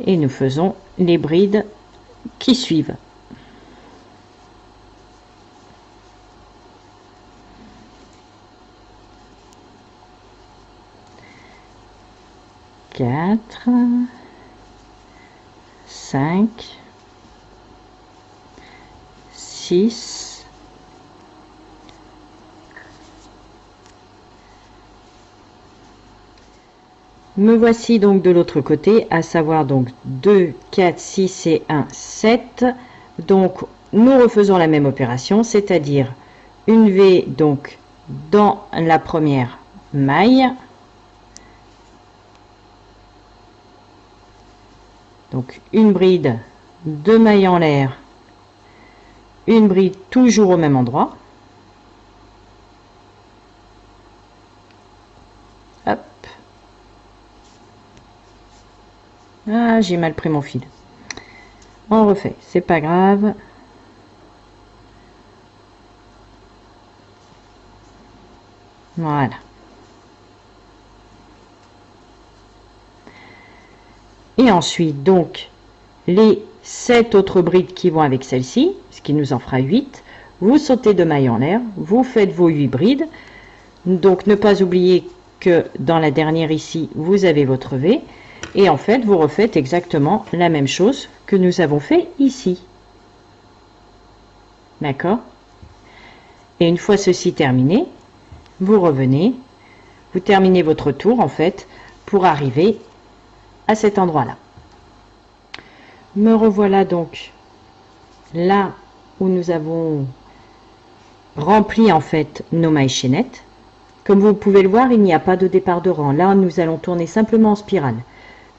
et nous faisons les brides qui suivent. Quatre, 5, 6, me voici donc de l'autre côté, à savoir donc 2, 4, 6 et 1, 7. Donc nous refaisons la même opération, c'est-à-dire une V donc dans la première maille. Donc une bride, 2 mailles en l'air, une bride toujours au même endroit. Hop. Ah, j'ai mal pris mon fil. On refait, c'est pas grave. Voilà. Et ensuite, donc, les 7 autres brides qui vont avec celle-ci, ce qui nous en fera 8, vous sautez 2 mailles en l'air, vous faites vos 8 brides. Donc, ne pas oublier que dans la dernière ici, vous avez votre V. Et en fait, vous refaites exactement la même chose que nous avons fait ici. D'accord? Et une fois ceci terminé, vous revenez, vous terminez votre tour en fait pour arriver à cet endroit-là. Me revoilà donc là où nous avons rempli en fait nos mailles chaînettes. Comme vous pouvez le voir, il n'y a pas de départ de rang. Là, nous allons tourner simplement en spirale.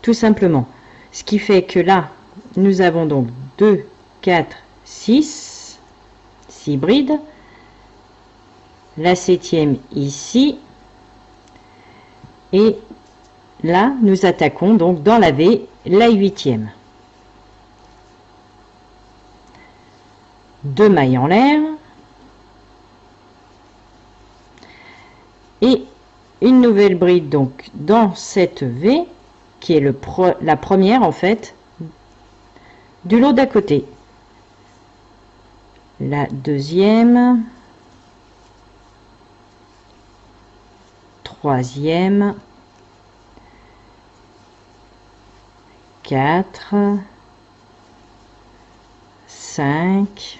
Tout simplement. Ce qui fait que là, nous avons donc 2, 4, 6 brides. La 7e ici. Et là, nous attaquons donc dans la V, la 8e. 2 mailles en l'air. Et une nouvelle bride donc dans cette V, qui est la première en fait du lot d'à côté. La deuxième, troisième, 4, 5,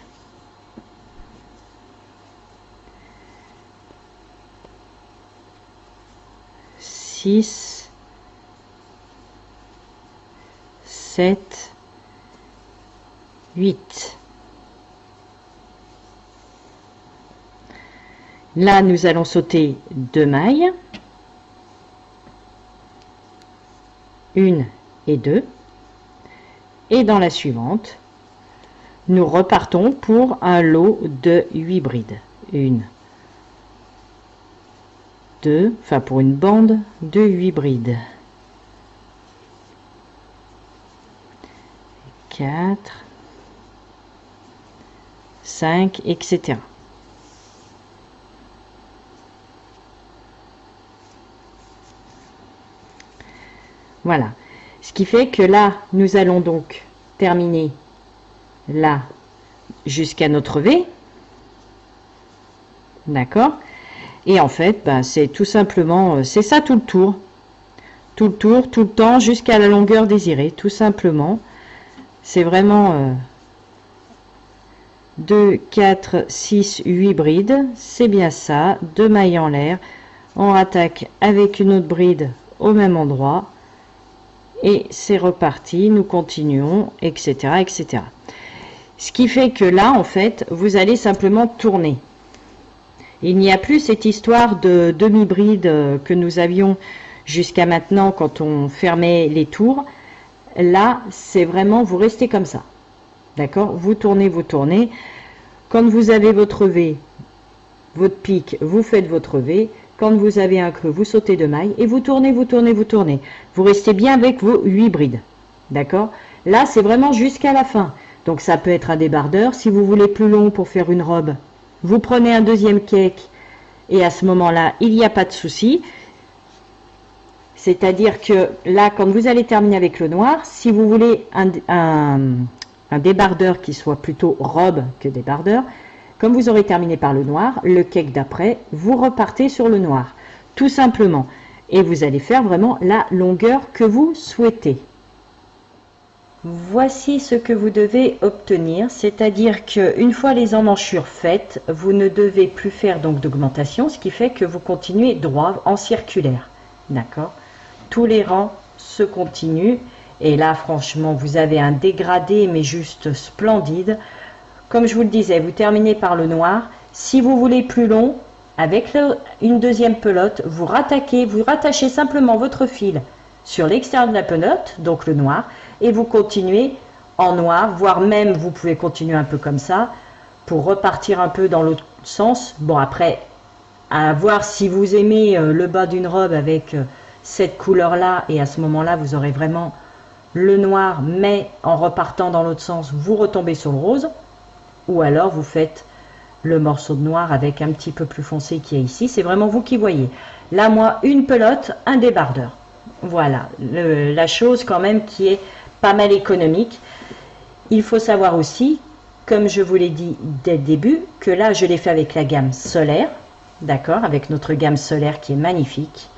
6, 7, 8. Là, nous allons sauter 2 mailles, 1 et 2, et dans la suivante, nous repartons pour un lot de 8 brides. 1, 2, enfin pour une bande de 8 brides. 4, 5, etc. Voilà. Ce qui fait que là, nous allons donc terminer là jusqu'à notre V. D'accord? Et en fait, ben, c'est tout simplement, c'est ça tout le tour. Tout le tour, tout le temps, jusqu'à la longueur désirée, tout simplement. C'est vraiment 2, 4, 6, 8 brides. C'est bien ça. 2 mailles en l'air. On attaque avec une autre bride au même endroit. Et c'est reparti. Nous continuons, etc., etc. Ce qui fait que là, en fait, vous allez simplement tourner. Il n'y a plus cette histoire de demi-bride que nous avions jusqu'à maintenant quand on fermait les tours. Là, c'est vraiment, vous restez comme ça. D'accord? Vous tournez, vous tournez. Quand vous avez votre V, votre pic, vous faites votre V. Quand vous avez un creux, vous sautez 2 mailles et vous tournez, vous tournez, vous tournez. Vous restez bien avec vos 8 brides. D'accord? Là, c'est vraiment jusqu'à la fin. Donc, ça peut être un débardeur. Si vous voulez plus long pour faire une robe, vous prenez un deuxième cake et à ce moment-là, il n'y a pas de souci. C'est-à-dire que là, quand vous allez terminer avec le noir, si vous voulez un débardeur qui soit plutôt robe que débardeur, comme vous aurez terminé par le noir, le cake d'après, vous repartez sur le noir, tout simplement. Et vous allez faire vraiment la longueur que vous souhaitez. Voici ce que vous devez obtenir, c'est-à-dire qu'une fois les emmanchures faites, vous ne devez plus faire donc d'augmentation, ce qui fait que vous continuez droit en circulaire. D'accord? Tous les rangs se continuent et là franchement vous avez un dégradé mais juste splendide. Comme je vous le disais, vous terminez par le noir. Si vous voulez plus long, avec une deuxième pelote, vous rattachez simplement votre fil sur l'extérieur de la pelote, donc le noir, et vous continuez en noir, voire même vous pouvez continuer un peu comme ça, pour repartir un peu dans l'autre sens. Bon, après, à voir si vous aimez le bas d'une robe avec cette couleur-là, et à ce moment-là, vous aurez vraiment le noir, mais en repartant dans l'autre sens, vous retombez sur le rose, ou alors vous faites le morceau de noir avec un petit peu plus foncé qui est ici. C'est vraiment vous qui voyez. Là, moi, une pelote, un débardeur. Voilà, la chose quand même qui est pas mal économique. Il faut savoir aussi, comme je vous l'ai dit dès le début, que là, je l'ai fait avec la gamme solaire, d'accord, avec notre gamme solaire qui est magnifique,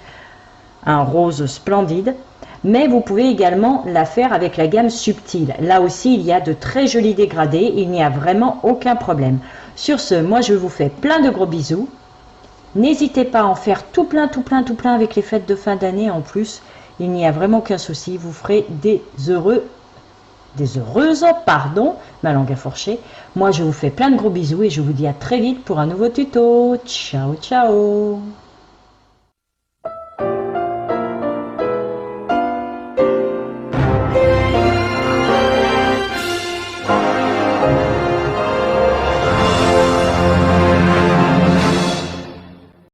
un rose splendide. Mais vous pouvez également la faire avec la gamme subtile. Là aussi, il y a de très jolis dégradés. Il n'y a vraiment aucun problème. Sur ce, moi, je vous fais plein de gros bisous. N'hésitez pas à en faire tout plein avec les fêtes de fin d'année en plus. Il n'y a vraiment aucun souci. Vous ferez des heureuses, pardon, ma langue a fourché. Moi, je vous fais plein de gros bisous et je vous dis à très vite pour un nouveau tuto. Ciao, ciao!